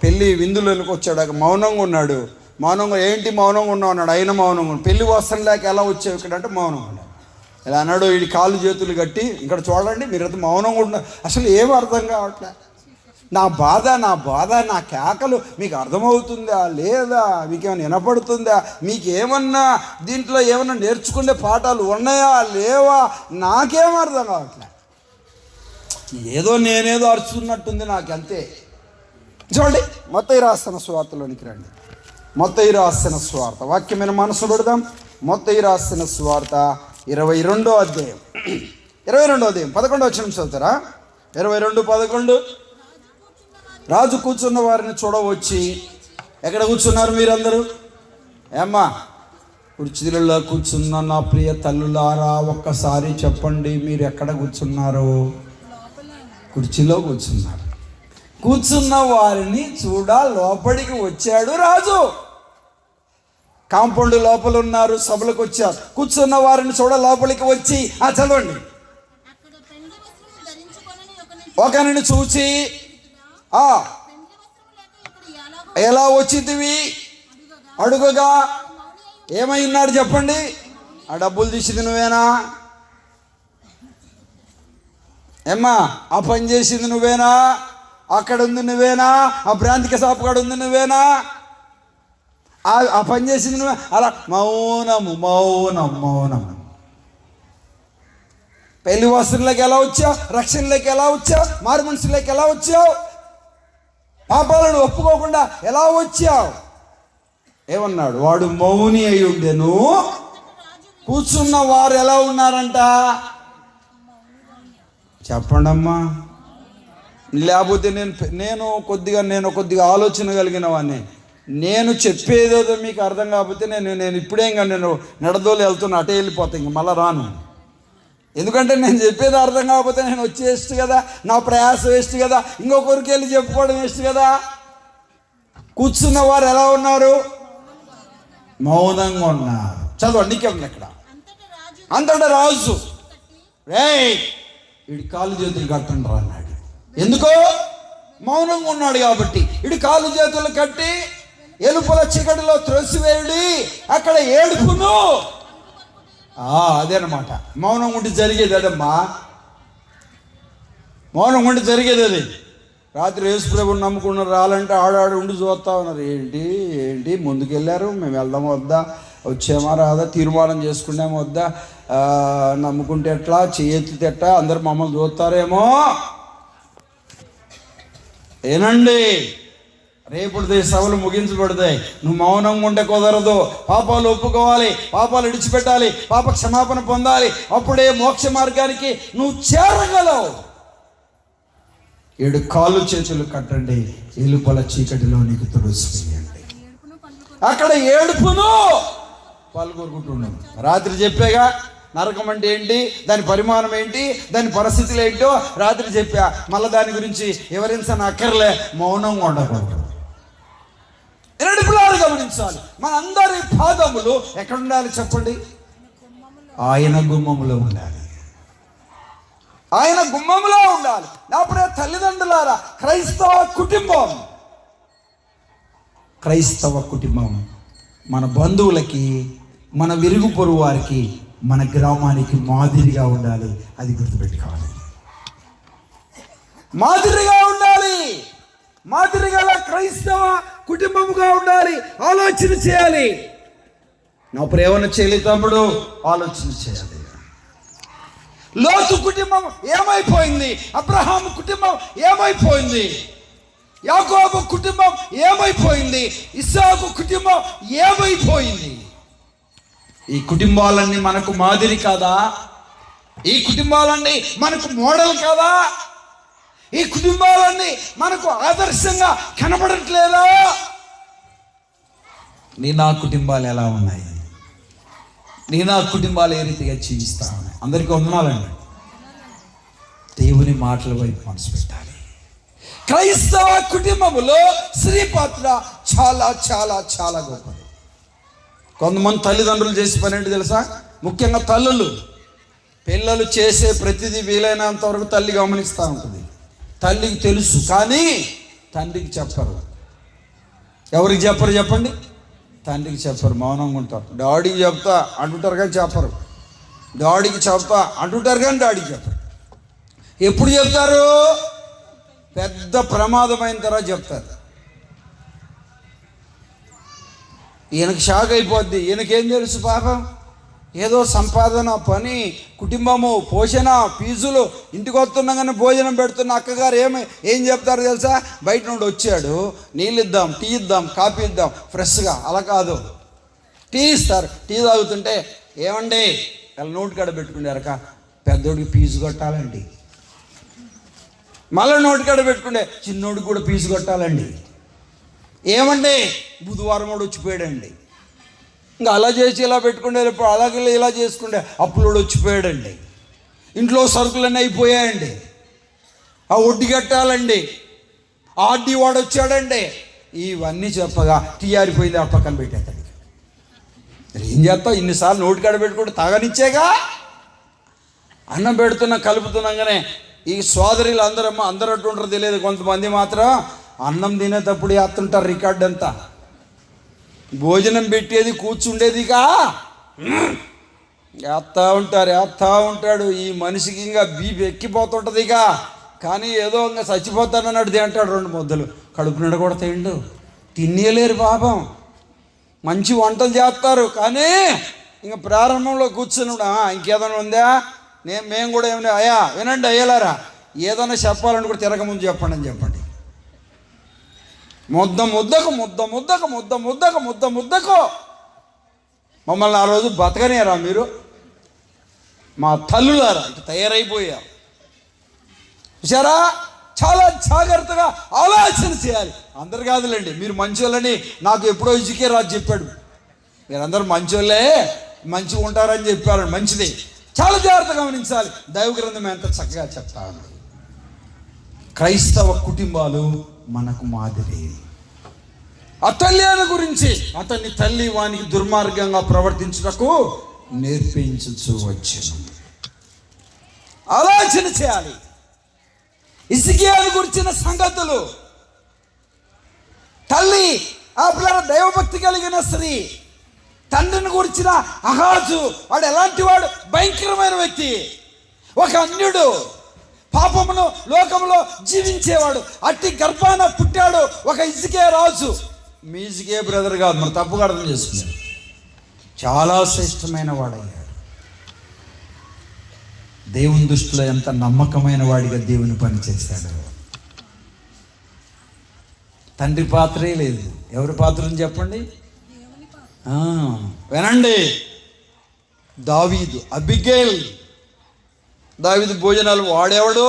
పెళ్లి విందులోకి వచ్చాడు, మౌనంగా ఉన్నాడు. మౌనంగా ఏంటి మౌనంగా ఉన్నావు అన్నాడు. అయినా మౌనంగా ఉన్నాడు. పెళ్లి వస్త్రం లేక ఎలా వచ్చావు ఇక్కడ అంటే మౌనంగా ఉన్నాడు. ఇలా అన్నాడు. వీడి కాళ్ళు చేతులు కట్టి ఇక్కడ చూడండి మీరైతే మౌనంగా ఉన్నారు. అసలు ఏం అర్థం కావట్లే. నా బాధ నా కేకలు మీకు అర్థమవుతుందా లేదా? మీకేమైనా వినపడుతుందా? మీకేమన్నా దీంట్లో ఏమన్నా నేర్చుకునే పాఠాలు ఉన్నాయా లేవా? నాకేం అర్థం కావట్లే. ఏదో నేనేదో అరుచుకున్నట్టుంది నాకు, అంతే. చూడండి మత్తయి రాసిన సువార్తలోనికి రండి. మత్తయి రాసిన సువార్త వాక్యం మీద మనసు పెడదాం. మత్తయి రాసిన సువార్త 22వ అధ్యాయం 11వ వచనం చదువుతారా? 22:11. రాజు కూర్చున్న వారిని చూడవచ్చి, ఎక్కడ కూర్చున్నారు మీరందరూ? ఏమ్మా కుర్చీలలో కూర్చున్న నా ప్రియ తల్లులారా ఒక్కసారి చెప్పండి, మీరు ఎక్కడ కూర్చున్నారు? కుర్చీలో కూర్చున్నారు. కూర్చున్న వారిని చూడ లోపలికి వచ్చాడు రాజు. కాంపౌండ్ లోపల ఉన్నారు, సభలకు వచ్చారు. కూర్చున్న వారిని చూడ లోపలికి వచ్చి, చదవండి. ఒకరిని చూచి, ఎలా వచ్చిందివి అడుగగా, ఏమై ఉన్నాడు చెప్పండి? ఆ డబ్బులు తీసింది నువ్వేనా? ఏమ్మా ఆ పని చేసింది నువ్వేనా? అక్కడ ఉంది నువ్వేనా? ఆ భ్రాంతిక షాప్ కాడ ఉంది నువ్వేనా? ఆ పని చేసింది నువ్వే? అలా మౌనము మౌనం మౌనం. పెళ్లి వస్త్రంలోకి ఎలా వచ్చావు? రక్షణలోకి ఎలా వచ్చావు? మారు మనుషుల్లోకి ఎలా వచ్చావు? పాపాలను ఒప్పుకోకుండా ఎలా వచ్చావు? ఏమన్నాడు? వాడు మౌని అయి ఉండెను. కూర్చున్న వారు ఎలా ఉన్నారంట చెప్పండి అమ్మా. లేకపోతే నేను కొద్దిగా ఆలోచన కలిగిన వాడిని. నేను చెప్పేదేదో మీకు అర్థం కాకపోతే నేను ఇప్పుడే ఇంకా నేను నడదోలు వెళ్తున్నా, అటే వెళ్ళిపోతా, ఇంక మళ్ళీ రాను. ఎందుకంటే నేను చెప్పేది అర్థం కాకపోతే నేను వచ్చి వేస్ట్ కదా, నా ప్రయాస వేస్ట్ కదా, ఇంకొకరికి వెళ్ళి చెప్పుకోవడం వేస్ట్ కదా. కూర్చున్న వారు ఎలా ఉన్నారు? మౌనంగా ఉన్నారు. చదవండి నీకేమన్నా ఇక్కడ. అంతటా రాజు వీడి కాళ్ళు చేతులు కట్టండి రా అన్నాడు. ఎందుకో మౌనంగా ఉన్నాడు కాబట్టి. వీడి కాళ్ళు చేతులు కట్టి ఎలుపల చీకటిలో త్రోసివేయుడి, అక్కడ ఏడుపును. అదేనమాట మౌనం ఉండి జరిగేది. అదమ్మా మౌనం ఉండి జరిగేది అది. రాత్రి యేసుప్రభుని నమ్ముకున్నారు, రాలంటే ఆడాడు ఉండి చూస్తా ఉన్నారు. ఏంటి ముందుకెళ్ళారు, మేము వెళ్దామా వద్దా, వచ్చామా రాదా, తీర్మానం చేసుకున్నామా వద్దా, నమ్ముకుంటే ఎట్లా, చేయెత్తితే ఎట్లా, అందరు మమ్మల్ని చూస్తారేమో. ఏనండి రేపుడితే సభలు ముగించబడతాయి. నువ్వు మౌనంగా ఉంటే కుదరదు. పాపాలు ఒప్పుకోవాలి, పాపాలు విడిచిపెట్టాలి, పాప క్షమాపణ పొందాలి. అప్పుడే మోక్ష మార్గానికి నువ్వు చేరగలవు. 7 కాళ్ళు చేతులు కట్టండి, ఎలుపల చీకటిలో నీకు తుడిసిపోయండి. అక్కడ ఏడుపును పాల్గొనుకుంటున్నాను. రాత్రి చెప్పాగా నరకం అంటే ఏంటి, దాని పరిమాణం ఏంటి, దాని పరిస్థితులు ఏంటో రాత్రి చెప్పా. మళ్ళీ దాని గురించి వివరించని అక్కర్లే. మౌనంగా ఉండకూడదు. ఎరడుపులారు గమనించాలి. మన అందరి పాదములు ఎక్కడ ఉండాలి చెప్పండి? ఆయన గుమ్మములో ఉండాలి. ఆయన గుమ్మములో ఉండాలి. నా ప్రియ తల్లిదండ్రులారా, క్రైస్తవ కుటుంబం మన బంధువులకి, మన విరుగు పొరుగు వారికి, మన గ్రామానికి మాదిరిగా ఉండాలి. అది గుర్తుపెట్టుకోవాలి. మాదిరిగా ఉండాలి. మాదిరిగా క్రైస్తవ కుటుంబముగా ఉండాలి. ఆలోచన చేయాలి. నా ప్రేమన చేయలే తమ్ముడు, ఆలోచన చేయాలి. లోతు కుటుంబం ఏమైపోయింది? అబ్రహాం కుటుంబం ఏమైపోయింది? యాకోబు కుటుంబం ఏమైపోయింది? ఇస్సాకు కుటుంబం ఏమైపోయింది? ఈ కుటుంబాలన్నీ మనకు మాదిరి కాదా? ఈ కుటుంబాలన్నీ మనకు మోడల్ కాదా? ఈ కుటుంబాలన్నీ మనకు ఆదర్శంగా కనబడట్లేదా? నా కుటుంబాలు ఎలా ఉన్నాయి? నా కుటుంబాలు ఏ రీతిగా జీవిస్తా ఉన్నాయి? అందరికీ వందనాలండి. దేవుని మాటల వైపు మనసు పెట్టాలి. క్రైస్తవ కుటుంబములో స్త్రీ పాత్ర చాలా చాలా చాలా గొప్పది. కొంతమంది తల్లిదండ్రులు చేసే పని ఏంటి తెలుసా? ముఖ్యంగా తల్లులు, పిల్లలు చేసే ప్రతిదీ వీలైనంత వరకు తల్లి గమనిస్తూ ఉంటుంది. తల్లికి తెలుసు, కానీ తండ్రికి చెప్పరు. ఎవరికి చెప్పరు చెప్పండి? తండ్రికి చెప్పరు, మౌనంగా ఉంటారు. డాడీకి చెప్తా అంటుంటారు కానీ చెప్పరు. డాడీకి చెప్తా అంటుంటారు కానీ డాడీకి చెప్పరు. ఎప్పుడు చెప్తారు? పెద్ద ప్రమాదమైన తర్వాత చెప్తారు. ఈయనకి షాక్ అయిపోద్ది. ఈయనకేం తెలుసు పాపం? ఏదో సంపాదన, పని, కుటుంబము, పోషణ, ఫీజులు, ఇంటికి వస్తున్నాగానే భోజనం పెడుతున్న అక్కగారు ఏం చెప్తారు తెలుసా? బయట నుండి వచ్చాడు, నీళ్ళు ఇద్దాం, టీ ఇద్దాం, కాఫీ ఇద్దాం ఫ్రెష్గా. అలా కాదు, టీ ఇస్తారు. టీ తాగుతుంటే ఏమండి వాళ్ళు నోటు కాడ పెట్టుకునేరక పెద్దోడికి ఫీజు కొట్టాలండి. మళ్ళీ నోటు కాడ పెట్టుకుంటే చిన్నోడికి కూడా ఫీజు కొట్టాలండి. ఏమండి బుధవారం కూడా వచ్చిపోయాడండి. ఇంకా అలా చేసి ఇలా పెట్టుకుంటే అలాగే ఇలా చేసుకుంటే అప్పులోడు వచ్చిపోయాడండి. ఇంట్లో సరుకులన్నీ అయిపోయాయండి. ఆ వడ్డీ కట్టాలండి. ఆర్డీ వాడు వచ్చాడండి. ఇవన్నీ చెప్పగా టీ ఆరిపోయింది, ఆ పక్కన పెట్టేస్తాడు. ఏం చేస్తావు? ఇన్నిసార్లు నోటి కాడ పెట్టుకుంటే తాగనిచ్చేగా. అన్నం కలుపుతున్నాగానే ఈ సోదరులు అందరూ అట్టుంటారు తెలియదు. కొంతమంది మాత్రం అన్నం తినేటప్పుడు వేస్తుంటారు రికార్డ్ అంతా. భోజనం పెట్టేది కూర్చుండేదిగా వేస్తూ ఉంటాడు. ఈ మనిషికి ఇంకా బీపీ ఎక్కిపోతుంటుంది ఇక. కానీ ఏదో ఇంకా చచ్చిపోతానన్నాడు తింటాడు. 2 ముద్దలు కడుపు నిండా కూడా తినేయలేరు పాపం. మంచి వంటలు చేస్తారు కానీ ఇంకా ప్రారంభంలో కూర్చుని ఇంకేదైనా ఉందా? మేము కూడా ఏమైనా అయ్యా వినండి అయ్యలారా, ఏదైనా చెప్పాలని కూడా తిరగముందు చెప్పండి అని చెప్పండి. ముద్దకు మమ్మల్ని ఆ రోజు బతకనేరా మీరు? మా తల్లులారా ఇటు తయారైపోయారు. చూసారా? చాలా జాగ్రత్తగా ఆలోచన చేయాలి. అందరు కాదులేండి, మీరు మంచోళ్ళని నాకు ఎప్పుడో ఇజుకే రాజు చెప్పాడు. మీరందరూ మంచోళ్ళే, మంచిగా ఉంటారని చెప్పారు. మంచిది, చాలా జాగ్రత్తగా గమనించాలి. దైవ గ్రంథం ఎంత చక్కగా చెప్తాను. క్రైస్తవ కుటుంబాలు మనకు మాదిరి. అతల్యాన్ని గురించి అతన్ని తల్లి వానికి దుర్మార్గంగా ప్రవర్తించుటకు నేర్పించు వచ్చాను. ఆలోచన చేయాలి. హిజ్కియాను గురించిన సంగతులు. తల్లి ఆ పిల్లల దైవభక్తి కలిగిన స్త్రీ. తండ్రిని గురించిన అహాజు, వాడు ఎలాంటి వాడు? భయంకరమైన వ్యక్తి, ఒక అన్యుడు, పాపమును లోకంలో జీవించేవాడు. అట్టి గర్భాన పుట్టాడు ఒక హిజ్కియా రాజు. మీ హిజ్కియా బ్రదర్ కాదు, మరి తప్పుగా అర్థం చేసుకున్నాడు. చాలా శ్రేష్టమైన వాడయ్యాడు. దేవుని దృష్టిలో ఎంత నమ్మకమైన వాడిగా దేవుని పని చేశాడు. తండ్రి పాత్రే లేదు. ఎవరి పాత్రని చెప్పండి? వినండి. దావీదు, అబిగైల్. దావీదు భోజనాలు వాడేవాడు.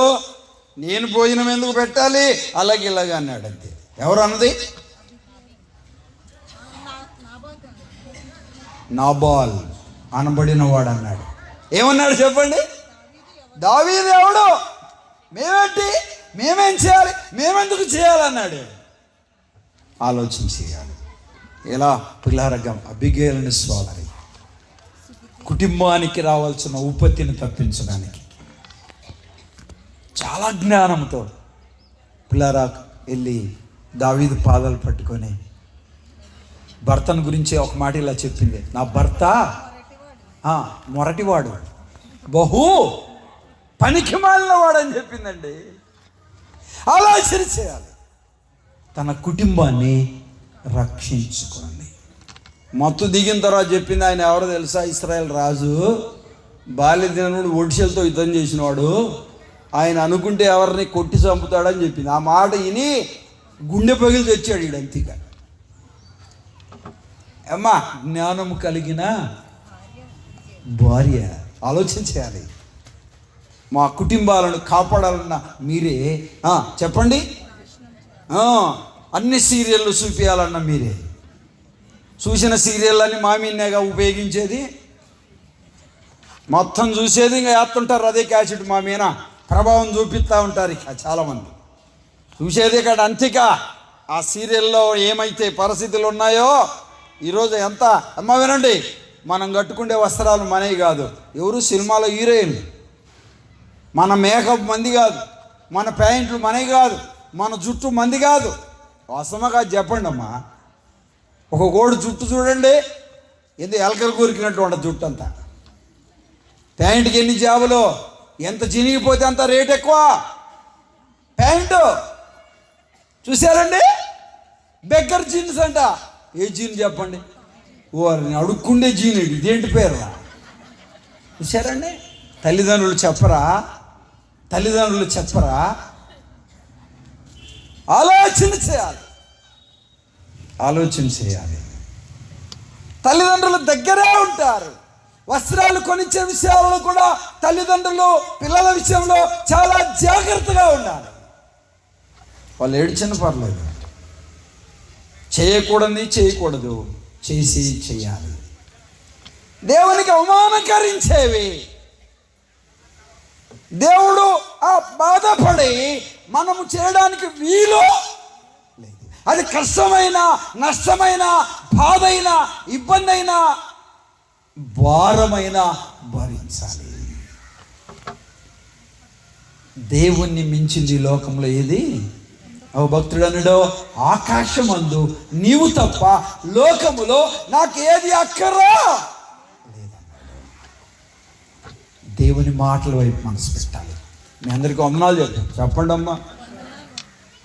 నేను భోజనం ఎందుకు పెట్టాలి అలాగే ఇలాగ అన్నాడు. అంతే. ఎవరు అన్నది? నాబాల్ అనబడిన వాడు అన్నాడు. ఏమన్నాడు చెప్పండి? దావీదు ఎవడు? మేమేంటి, మేమేం చేయాలి, మేమెందుకు చేయాలన్నాడు. ఆలోచన చేయాలి. ఎలా? పిల్లారగం అబిగైలుని సోదరి, కుటుంబానికి రావాల్సిన ఉపత్తిని తప్పించడానికి చాలా జ్ఞానంతో పిల్లారా వెళ్ళి దావీదు పాదాలు పట్టుకొని భర్తను గురించి ఒక మాట ఇలా చెప్పింది. నా భర్త మొరటివాడు, బహు పనికి మాలిన వాడని చెప్పిందండి. ఆలోచన చేయాలి. తన కుటుంబాన్ని రక్షించుకోండి. మత్తు దిగిన తర్వాత చెప్పింది. ఆయన ఎవరో తెలుసా? ఇశ్రాయేల్ రాజు, బాల్యదినుడు ఒడిసెలతో యుద్ధం చేసినవాడు. ఆయన అనుకుంటే ఎవరిని కొట్టి చంపుతాడని చెప్పింది. ఆ మాట విని గుండె పగిలి తెచ్చాడు ఈడంతిగా. అమ్మా, జ్ఞానం కలిగిన భార్య. ఆలోచన చేయాలి. మా కుటుంబాలను కాపాడాలన్న మీరే చెప్పండి. అన్ని సీరియళ్ళు చూపించాలన్న మీరే. చూసిన సీరియళ్ళని మామీనేగా ఉపయోగించేది, మొత్తం చూసేది. ఇంకా వేస్తుంటారు అదే క్యాసెట్ మా మీద ప్రభావం చూపిస్తూ ఉంటారు. ఇక చాలామంది చూసేది ఇక్కడ అంతేకా. ఆ సీరియల్లో ఏమైతే పరిస్థితులు ఉన్నాయో ఈరోజు ఎంత. అమ్మ వినండి, మనం కట్టుకునే వస్త్రాలు మనవి కాదు. ఎవరు? సినిమాలో హీరోయిన్. మన మేకప్ మంది కాదు, మన ప్యాంట్లు మనవి కాదు, మన జుట్టు మంది కాదు. వాస్తవంగా చెప్పండి అమ్మా, ఒక కోడి జుట్టు చూడండి, ఎందుకు ఎలకలు కూరికినట్టు ఉండదు జుట్టు అంతా. ప్యాంటుకి ఎన్ని జాబులు, ఎంత చినిగిపోతే అంత రేట్ ఎక్కువ. ప్యాంటు చూసారండి, బెగ్గర్ జీన్స్ అంట. ఏ జీన్ చెప్పండి? వారిని అడుక్కుండే జీన్. ఇదేంటి పేరు? చూసారండి, తల్లిదండ్రులు చెప్పరా? ఆలోచన చేయాలి. తల్లిదండ్రులు దగ్గరే ఉంటారు. వస్త్రాలు కొనిచ్చే విషయాల్లో కూడా తల్లిదండ్రులు పిల్లల విషయంలో చాలా జాగ్రత్తగా ఉండాలి. వాళ్ళు ఏడ్చిన పర్లేదు, చేయకూడదు, చేయాలి. దేవునికి అవమానకరించేవి దేవుడు బాధపడి మనము చేయడానికి వీలు లేదు. అది కష్టమైన, నష్టమైన, బాధైన, ఇబ్బంది అయినా, భారమైన భరించాలి. దేవుణ్ణి మించింది ఈ లోకంలో ఏది? ఓ భక్తుడు అన్నాడు, ఆకాశమందు నీవు తప్ప లోకములో నాకేది అక్కరా లేదన్నాడు. దేవుని మాటల వైపు మనసు పెట్టాలి. మీ అందరికీ వందనాలు చెప్పండి అమ్మా.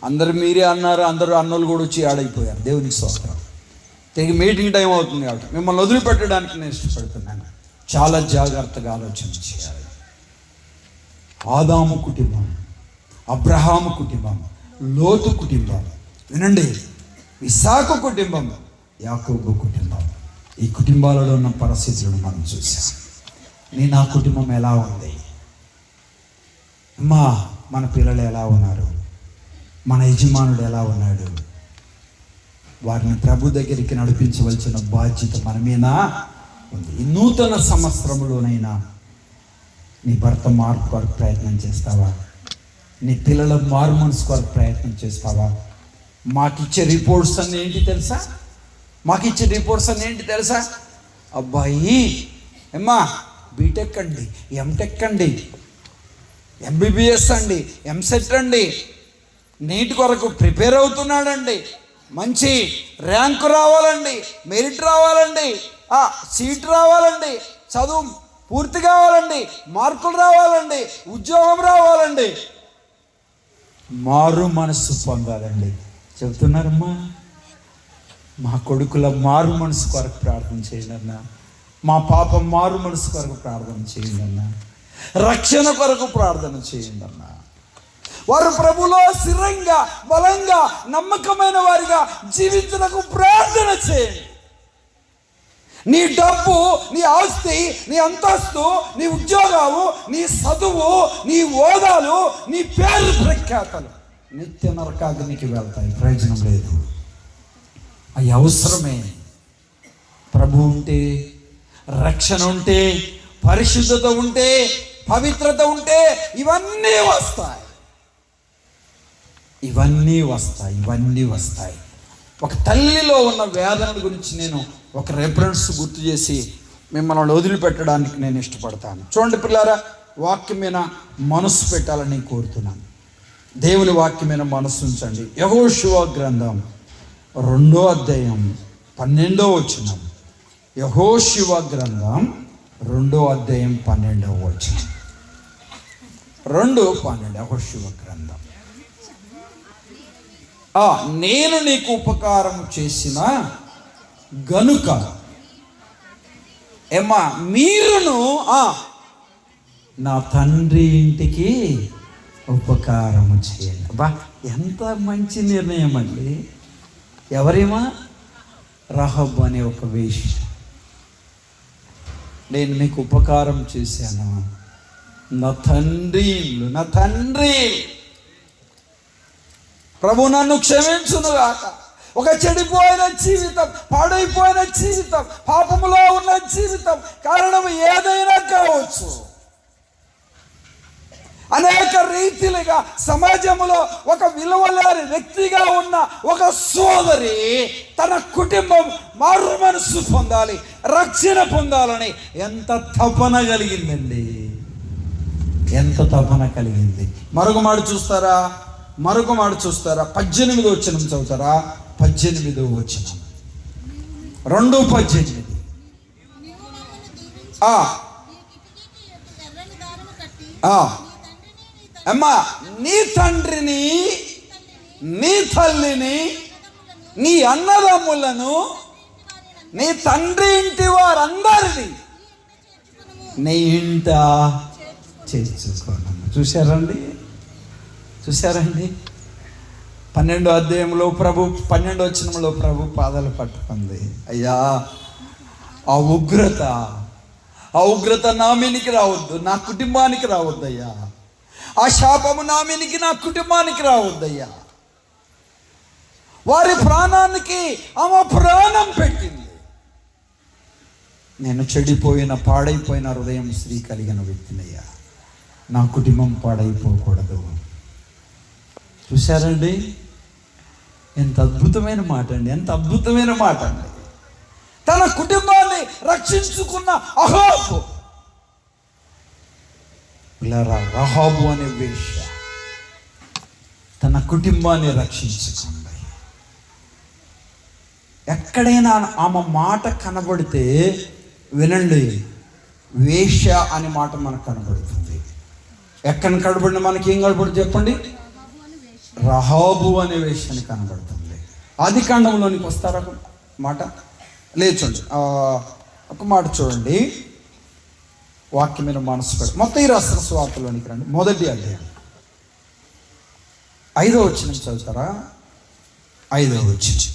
అందరు మీరే అన్నారు, అందరూ అన్నోళ్ళు కూడా వచ్చి ఆడైపోయారు. దేవునికి స్తోత్రం. తిరిగి మీటింగ్ టైం అవుతుంది కాబట్టి మిమ్మల్ని వదిలిపెట్టడానికి నేను ఇష్టపడుతున్నాను. చాలా జాగ్రత్తగా ఆలోచన చేయాలి. ఆదాము కుటుంబం, అబ్రహాము కుటుంబం, లోతు కుటుంబం, వినండి, ఇస్సాకు కుటుంబం, యాకోబు కుటుంబం, ఈ కుటుంబాలలో ఉన్న పరిస్థితులను మనం చూసాం. నా కుటుంబం ఎలా ఉంది అమ్మా? మన పిల్లలు ఎలా ఉన్నారు? మన యజమానుడు ఎలా ఉన్నాడు? వారిని ప్రభు దగ్గరికి నడిపించవలసిన బాధ్యత మన మీద ఉంది. ఈ నూతన సంవత్సరంలోనైనా నీ భర్త మార్పు కొరకు ప్రయత్నం చేస్తావా? నీ పిల్లల మారు మనసు కొరకు ప్రయత్నం చేస్తావా? మాకిచ్చే రిపోర్ట్స్ అన్నీ ఏంటి తెలుసా? అబ్బాయి అమ్మా బీటెక్ అండి, ఎంటెక్ అండి, ఎంబీబీఎస్ అండి, ఎంసెట్ అండి, నీట్ కొరకు ప్రిపేర్ అవుతున్నాడండి, మంచి ర్యాంకు రావాలండి, మెరిట్ రావాలండి, సీట్ రావాలండి, చదువు పూర్తి కావాలండి, మార్కులు రావాలండి, ఉద్యోగం రావాలండి, మారు మనసు పొందాలండి చెబుతున్నారమ్మా. మా కొడుకుల మారు మనసు కొరకు ప్రార్థన చేయండి అన్నా. మా పాప మారు మనసు కొరకు ప్రార్థన చేయండి అన్నా. రక్షణ కొరకు ప్రార్థన చేయండి అన్నా. వారు ప్రభులో స్థిరంగా, బలంగా, నమ్మకమైన వారిగా జీవించడానికి ప్రార్థన చేయండి. నీ డబ్బు, నీ ఆస్తి, నీ అంతస్తు, నీ ఉద్యోగాలు, నీ చదువు, నీ హోదాలు, నీ పేరు ప్రఖ్యాతలు నిత్య నరకాగ్నికి వెళ్తాయి. ప్రయోజనం లేదు. అవి అవసరమే. ప్రభు ఉంటే, రక్షణ ఉంటే, పరిశుద్ధత ఉంటే, పవిత్రత ఉంటే ఇవన్నీ వస్తాయి. ఒక తల్లిలో ఉన్న వేదన గురించి నేను ఒక రెఫరెన్స్ గుర్తు చేసి మిమ్మల్ని వదిలిపెట్టడానికి నేను ఇష్టపడతాను. చూడండి పిల్లారా, వాక్యం మీద మనసు పెట్టాలని కోరుతున్నాను. దేవుని వాక్యం మీద మనసు ఉంచండి. యెహోషువ గ్రంథం 2వ అధ్యాయం 12వ వచనం. యెహోషువ గ్రంథం 2వ అధ్యాయం 12వ వచనం. 2:12 యెహోషువ గ్రంథం. నేను నీకు ఉపకారం చేసిన గనుక ఏమా మీరును నా తండ్రి ఇంటికి ఉపకారము చేయండి. బా ఎంత మంచి నిర్ణయం అండి. ఎవరేమా? రహబ్ అనే ఒక వేశ్య. నేను మీకు ఉపకారం చేశాను, నా తండ్రి ప్రభు నన్ను క్షమించునుగాక. ఒక చెడిపోయిన జీవితం, పాడైపోయిన జీవితం, పాపములో ఉన్న జీవితం, కారణం ఏదైనా కావచ్చు. అనేక రీతిలుగా సమాజంలో ఒక విలువలేని వ్యక్తిగా ఉన్న ఒక సోదరి తన కుటుంబం మారు మనసు పొందాలి, రక్షణ పొందాలని ఎంత తపన కలిగిందండి, ఎంత తపన కలిగింది. మరొక మాట చూస్తారా? మరొక మాట చూస్తారా? 18వ వచనం చదువుతారా? 18వ వచనం, 2:18. అమ్మా, నీ తండ్రిని, నీ తల్లిని, నీ అన్నదమ్ములను, నీ తండ్రి ఇంటి వారందరినీ నీ ఇంట చేర్చుకోనమ్మా. చూశారండి? 12వ అధ్యాయంలో ప్రభు 12వ వచనంలో ప్రభు పాదాలు పట్టుకుంది. అయ్యా, ఆ ఉగ్రత నా మీనికి రావద్దు, నా కుటుంబానికి రావద్దు అయ్యా. ఆ శాపము నా మీనికి, నా కుటుంబానికి రావద్దయ్యా. వారి ప్రాణానికి ఆమె ప్రాణం పెట్టింది. నేను చెడిపోయిన, పాడైపోయిన హృదయం స్త్రీ కలిగిన వ్యక్తినయ్యా. నా కుటుంబం పాడైపోకూడదు. చూశారండి? ఎంత అద్భుతమైన మాట అండి, ఎంత అద్భుతమైన మాట అండి. తన కుటుంబాన్ని రక్షించుకున్న అహాబు, రహాబు అనే వేశ్య తన కుటుంబాన్ని రక్షించుకుంది. ఎక్కడైనా ఆమె మాట కనబడితే వినండి, వేశ్య అనే మాట మనకు కనబడుతుంది. ఎక్కడ కనబడిన మనకి ఏం కనబడుతుంది చెప్పండి? రహాబు అనే వేశ్య అని కనబడుతుంది. ఆదికాండంలోనికి వస్తారా మాట? లేచండి, ఒక మాట చూడండి, వాక్యం మీద మనసు పెట్టి మత్తయి రాసిన సువార్తలోనికి రండి. 1వ అధ్యాయం 5వ వచనం చదువుతారా? 5వ వచనం.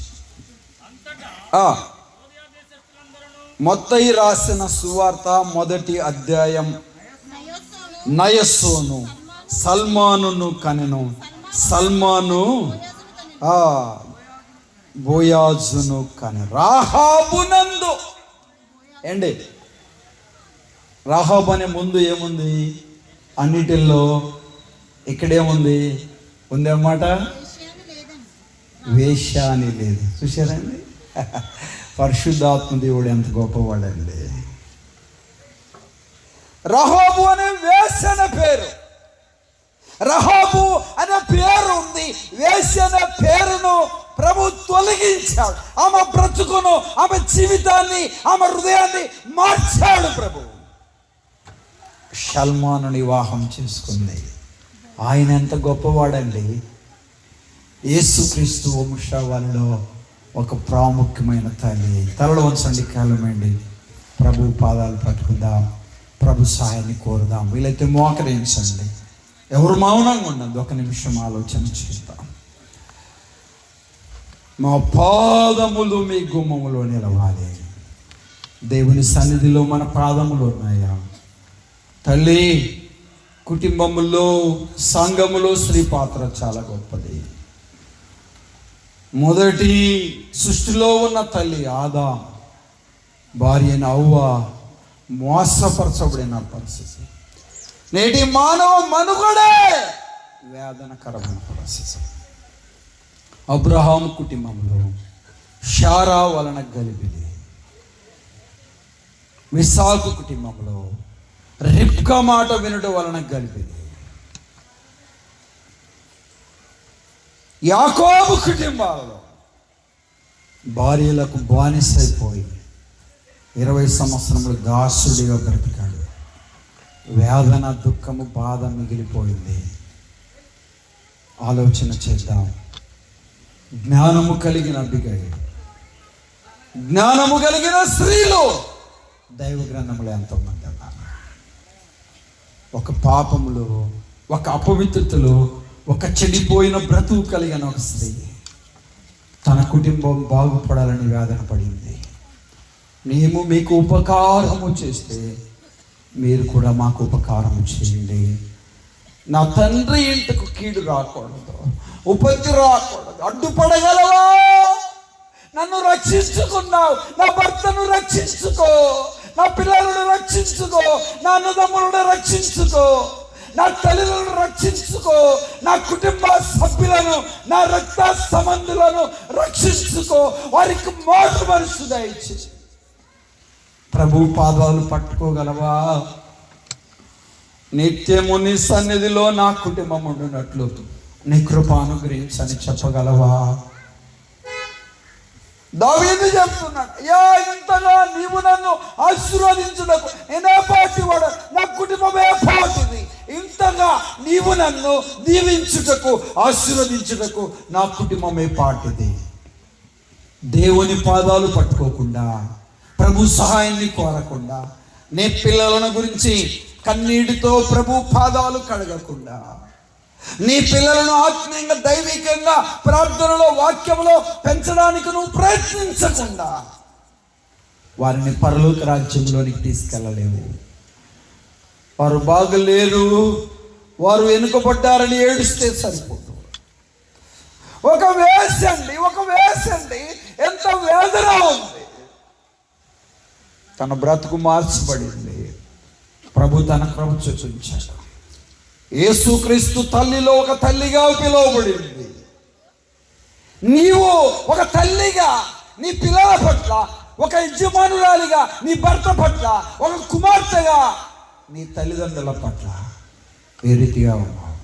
మత్తయి రాసిన సువార్త 1వ అధ్యాయం. నయస్సోను సల్మానును కనెను, సల్మాను బోయాజును కనె. రాహాబునందు ఏంటి? రాహాబు అనే ముందు ఏముంది? అన్నిటిల్లో ఇక్కడేముంది? ఉందన్నమాట, వేశ్య అని లేదు. చూశారండి? పరిశుద్ధాత్మ దేవుడు ఎంత గొప్పవాడండి. రాహాబు అనే వేశ్య అనే పేరు, రాహాబు అనే పేరు ఉంది. వేశ్య అనే పేరును ప్రభు తొలగించాడు. ఆమె బ్రతుకును, ఆమె జీవితాన్ని, ఆమె హృదయాన్ని మార్చాడు ప్రభు. సల్మాను వివాహం చేసుకుంది. ఆయన ఎంత గొప్పవాడండి. యేసుక్రీస్తు వంశావళిలో ఒక ప్రాముఖ్యమైన తల్లి. తలలో వంచండి, కాలమండి, ప్రభు పాదాలు పట్టుకుందాం, ప్రభు సహాయాన్ని కోరుదాం. వీలైతే మోకరించండి, ఎవరు మౌనంగా ఉండదు. ఒక నిమిషం ఆలోచన చేద్దాం. మా పాదములు మీ గుమ్మములో నిలవాలి. దేవుని సన్నిధిలో మన పాదములు ఉన్నాయా తల్లి? కుటుంబములో, సంఘములో స్త్రీ పాత్ర చాలా గొప్పది. మొదటి సృష్టిలో ఉన్న తల్లి ఆదాం, భార్య అయిన హవ్వ మోసపరచబడిన పరిస్థితి. నేటి మానవ మనుగడే వేదనకరమైన పరిస్థితి. అబ్రహాము కుటుంబంలో శారా వలన గలిబిలి, ఇస్సాకు కుటుంబంలో రిబ్కా మాట వినడం వలన గలిబిలి, యాకోబు కుటుంబాలలో భార్యలకు బానిసైపోయి 20 సంవత్సరములు దాసుడిగా బ్రతికాడు. వేదన, దుఃఖము, బాధ మిగిలిపోయింది. ఆలోచన చేద్దాం. జ్ఞానము కలిగిన అబిగయీలు, జ్ఞానము కలిగిన స్త్రీలు దైవ గ్రంథములు ఎంతోమంది అన్నారు. ఒక పాపములో, ఒక అపవిత్రతలో, ఒక చెడిపోయిన బ్రతుకు కలిగిన ఒక స్త్రీ తన కుటుంబం బాగుపడాలని వేదన పడింది. మేము మీకు ఉపకారము చేస్తే మీరు కూడా మాకు ఉపకారము చేయండి. నా తండ్రి ఇంటికి కీడు రాకూడదు, ఉపత్తి రాకూడదు. అడ్డుపడగలవా? నన్ను రక్షించుకున్నావు, నా భర్తను రక్షించుకో, నా పిల్లలను రక్షించుకో, నా అన్నదమ్ములను రక్షించుకో, నా తల్లిలను రక్షించుకో, నా కుటుంబ సభ్యులను, నా రక్త సంబంధులను రక్షించుకో. వారికి మారు మనసు దయచి ప్రభు పాదాలు పట్టుకోగలవా? నిత్యము నీ సన్నిధిలో నా కుటుంబం ఉండునట్లు నీ కృప అనుగ్రహించని చెప్పగలవా? దావీదు చెప్తున్నాడు, అయ్యా ఇంతగా నీవు నన్ను ఆశీర్వదించుటకు నేనే పాటివాడు, నా కుటుంబమే పాటిది. ఇంతగా నీవు నన్ను దీవించుటకు ఆశీర్వదించుటకు నా కుటుంబమే పాటిది. దేవుని పాదాలు పట్టుకోకుండా, ప్రభు సహాయాన్ని కోరకుండా, నీ పిల్లలను గురించి కన్నీటితో ప్రభు పాదాలు కడగకుండా, నీ పిల్లలను ఆత్మీయంగా దైవికంగా ప్రార్థనలో వాక్యంలో పెంచడానికి నువ్వు ప్రయత్నించకుండా వారిని పరలోక రాజ్యంలోనికి తీసుకెళ్ళలేవు. వారు బాగలేరు, వారు వెనుకబడ్డారని ఏడుస్తే సరిపోదు. ఒక వేసండి ఎంత వేదన ఉంది. తన బ్రతుకు మార్చబడింది. ప్రభు తన కృప చూపించాడు. యేసుక్రీస్తు తల్లిలో ఒక తల్లిగా పిలువబడింది. నీవు ఒక తల్లిగా నీ పిల్లల పట్ల, ఒక యజమానురాలిగా నీ భర్త పట్ల, ఒక కుమార్తెగా నీ తల్లిదండ్రుల పట్ల ఏ రీతిగా ఉన్నావు?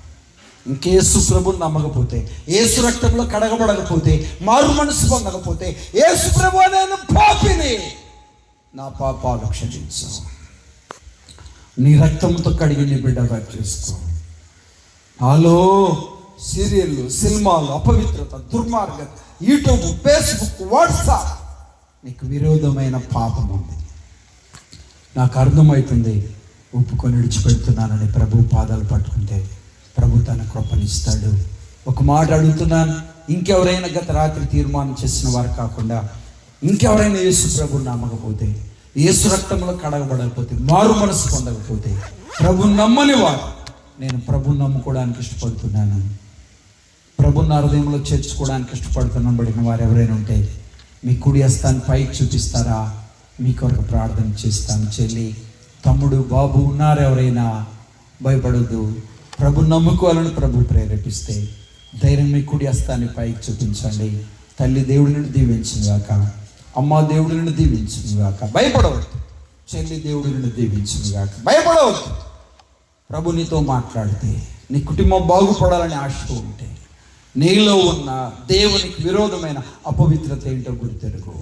ఇంకేసు ప్రభుని నమ్మకపోతే, యేసు రక్తంలో కడగబడకపోతే, మారు మనసు పొందకపోతే, యేసు ప్రభు నేను పాపిని, నా పాపాలు క్షమించు, నీ రక్తంతో కడిగి నీ బిడ్డగా చేసుకో. హలో, సీరియళ్ళు, సినిమాలు, అపవిత్రత, దుర్మార్గత, యూట్యూబ్, ఫేస్బుక్, వాట్సాప్, నీకు విరోధమైన పాపం ఉంది. నాకు అర్థమవుతుంది, ఒప్పుకొని విడిచిపెడుతున్నానని ప్రభు పాదాలు పట్టుకుంటే ప్రభు తన కృపనిస్తాడు. ఒక మాట అడుగుతున్నాను, ఇంకెవరైనా గత రాత్రి తీర్మానం చేసిన వారు కాకుండా ఇంకెవరైనా యేసు ప్రభు నమ్మకపోతే, యేసు రక్తంలో కడగబడకపోతే, మారు మనసు పొందకపోతే, ప్రభు నమ్మని వారు, నేను ప్రభుని నమ్ముకోవడానికి ఇష్టపడుతున్నాను, ప్రభుని నా హృదయంలో చేర్చుకోవడానికి ఇష్టపడుతున్నబడిన వారు ఎవరైనా ఉంటే మీ కుడి హస్తాన్ని పైకి చూపిస్తారా? మీ కొరకు ప్రార్థన చేస్తాను. చెల్లి, తమ్ముడు, బాబు ఉన్నారు ఎవరైనా? భయపడద్దు. ప్రభుని నమ్ముకోవాలని ప్రభు ప్రేరేపిస్తే ధైర్యం మీ కుడి హస్తాన్ని పైకి చూపించండి. తల్లి దేవుడిని దీవించుగాక, అమ్మ దేవుడిని దీవించుగాక. భయపడవద్దు. చెల్లి దేవుడిని దీవించుగాక. భయపడవద్దు. ప్రభు నీతో మాట్లాడితే, నీ కుటుంబం బాగుపడాలని ఆశ ఉంటే, నీలో ఉన్న దేవునికి విరోధమైన అపవిత్రత ఏంటో గుర్తెరుగు.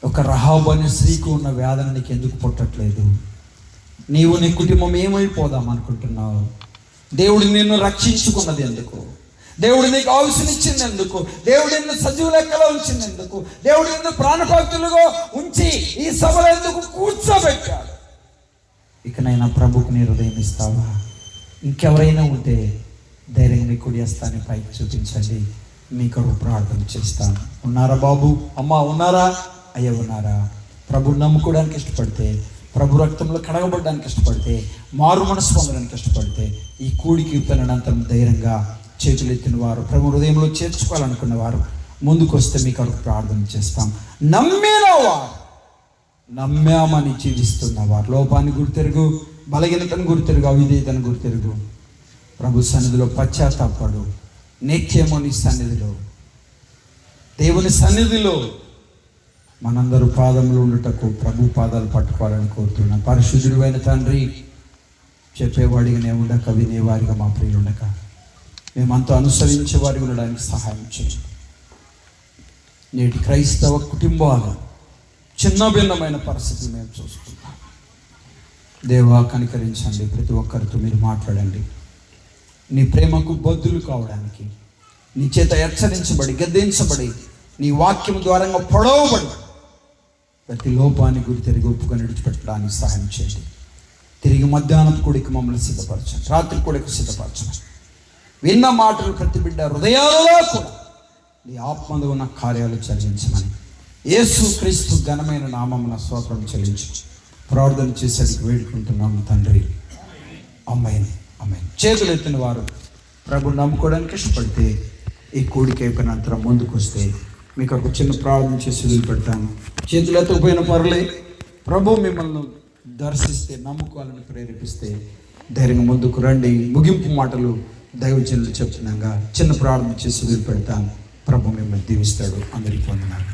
ఒక రహాబు అనే స్త్రీకి ఉన్న వేదన నీకు ఎందుకు పుట్టట్లేదు? నీవు నీ కుటుంబం ఏమైపోదాం అనుకుంటున్నావు? దేవుడు నిన్ను రక్షించుకున్నది ఎందుకు? దేవుడు నీకు ఆయుష్నిచ్చింది ఎందుకు? దేవుడు నిన్ను సజీవ లెక్కలో ఉంచింది ఎందుకు? దేవుడు నిన్ను ప్రాణభక్తులుగా ఉంచి ఈ సభలో ఎందుకు కూర్చోబెట్టాడు? ఇకనైనా ప్రభుకు నీ హృదయం ఇస్తావా? ఇంకెవరైనా ఉంటే ధైర్యం మీ కుడి హస్తాన్ని పైకి చూపించండి. మీ కొరకు ప్రార్థన చేస్తాను. ఉన్నారా బాబు, అమ్మ ఉన్నారా? అయ్యా ఉన్నారా? ప్రభుని నమ్ముకోవడానికి ఇష్టపడితే, ప్రభు రక్తంలో కడగబడడానికి ఇష్టపడితే, మారు మనసు పొందడానికి ఇష్టపడితే, ఈ కూడికి పెళ్ళనంత ధైర్యంగా చేతులు ఎత్తిన వారు, ప్రభు హృదయంలో చేర్చుకోవాలనుకున్న వారు ముందుకు వస్తే మీ కొరకు ప్రార్థన చేస్తాం. నమ్మామని జీవిస్తున్నవారు, లోపాన్ని గుర్తెరుగు, బలహీనతను గుర్తెరుగు, అవిధేయతను గుర్తెరుగు, ప్రభు సన్నిధిలో పశ్చాత్తాపడు. నిత్యము నీ సన్నిధిలో, దేవుని సన్నిధిలో మనందరూ పాదములు ఉండుటకు ప్రభు పాదాలు పట్టుకోవాలని కోరుతున్నాను. పరిశుద్ధుడు అయిన తండ్రి, చెప్పేవాడిగానే ఉండక వినేవారిగా మా ప్రియులు ఉండక మేమంతా అనుసరించే వారికి ఉండడానికి సహాయం చేయండి. నేటి క్రైస్తవ కుటుంబాలు చిన్న భిన్నమైన పరిస్థితులు మేము చూస్తున్నాం. దేవా కనికరించండి. ప్రతి ఒక్కరితో మీరు మాట్లాడండి. నీ ప్రేమకు బద్దులు కావడానికి, నీ చేత హెచ్చరించబడి, గద్దించబడి, నీ వాక్యం ద్వారా పొడవబడి ప్రతి లోపాన్ని గుర్తెరిగి ఒప్పుకొని విడిచిపెట్టడానికి సహాయం చేయండి. తిరిగి మధ్యాహ్నం కూడికి మమ్మల్ని సిద్ధపరచండి, రాత్రి కూడికి సిద్ధపరచండి. విన్న మాటలు ప్రతి బిడ్డ హృదయాలలో కూడా నీ ఆత్మలో ఉన్న కార్యాలు జరిగించమని యేసు క్రీస్తు ఘనమైన నామమున స్తోత్రం చెల్లించి ప్రార్థన చేసేందుకు వేడుకుంటున్నాము తండ్రి. ఆమేన్, ఆమేన్. చేతులు ఎత్తిన వారు ప్రభుని నమ్ముకోవడానికి ఇష్టపడితే ఈ కూడికి అయిపోయినంతరం ముందుకు వస్తే మీకు ఒక చిన్న ప్రార్థన చేసి వదిలిపెడతాను. చేతులు ఎత్తకపోయిన పర్లే, ప్రభు మిమ్మల్ని దర్శిస్తే, నమ్ముకోవాలని ప్రేరేపిస్తే ధైర్యంగా ముందుకు రండి. ముగింపు మాటలు దైవజనులు చెప్తున్నాగా చిన్న ప్రార్థన చేసి వదిలిపెడతాను. ప్రభు మిమ్మల్ని దీవిస్తాడు. అందరికీ వందనాలు.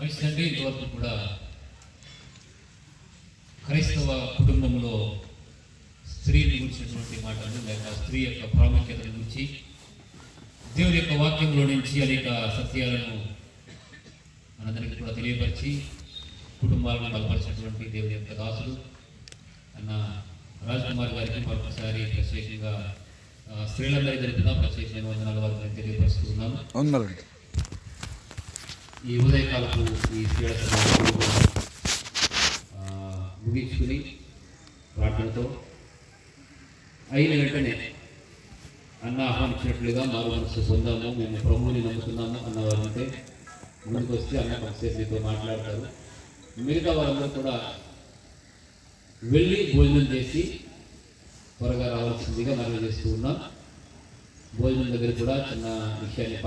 మంచిదండి. ఇంతవరకు కూడా క్రైస్తవ కుటుంబంలో స్త్రీని గురించినటువంటి మాటలు, లేక స్త్రీ యొక్క ప్రాముఖ్యతను గురించి దేవుని యొక్క వాక్యంలో నుంచి అనేక సత్యాలను మనందరికీ కూడా తెలియపరిచి కుటుంబాలను బలపరిచినటువంటి దేవుని యొక్క దాసుడు అన్న రాజ్ కుమార్ గారికి మరొకసారి ప్రత్యేకంగా స్త్రీలందరి జరిపిన ప్రత్యేకమైన వందనాల వారికి తెలియపరుస్తున్నాను. ఈ ఉదయకాలపు ఈ స్త్రీల ముగించుకుని ప్రార్థనతో అయిన వెంటనే అన్న ఆహ్వానించినట్లుగా మారు మనసు పొందాము, మేము ప్రభువుని నమ్ముతున్నాము అన్నవారు ఉంటే ముందుకు వస్తే అన్న కొంతసేపు మీతో మాట్లాడతారు. మిగతా వాళ్ళందరూ కూడా వెళ్ళి భోజనం చేసి త్వరగా రావాల్సిందిగా మనం చేస్తూ ఉన్నాం. భోజనం దగ్గర కూడా చిన్న విషయాన్ని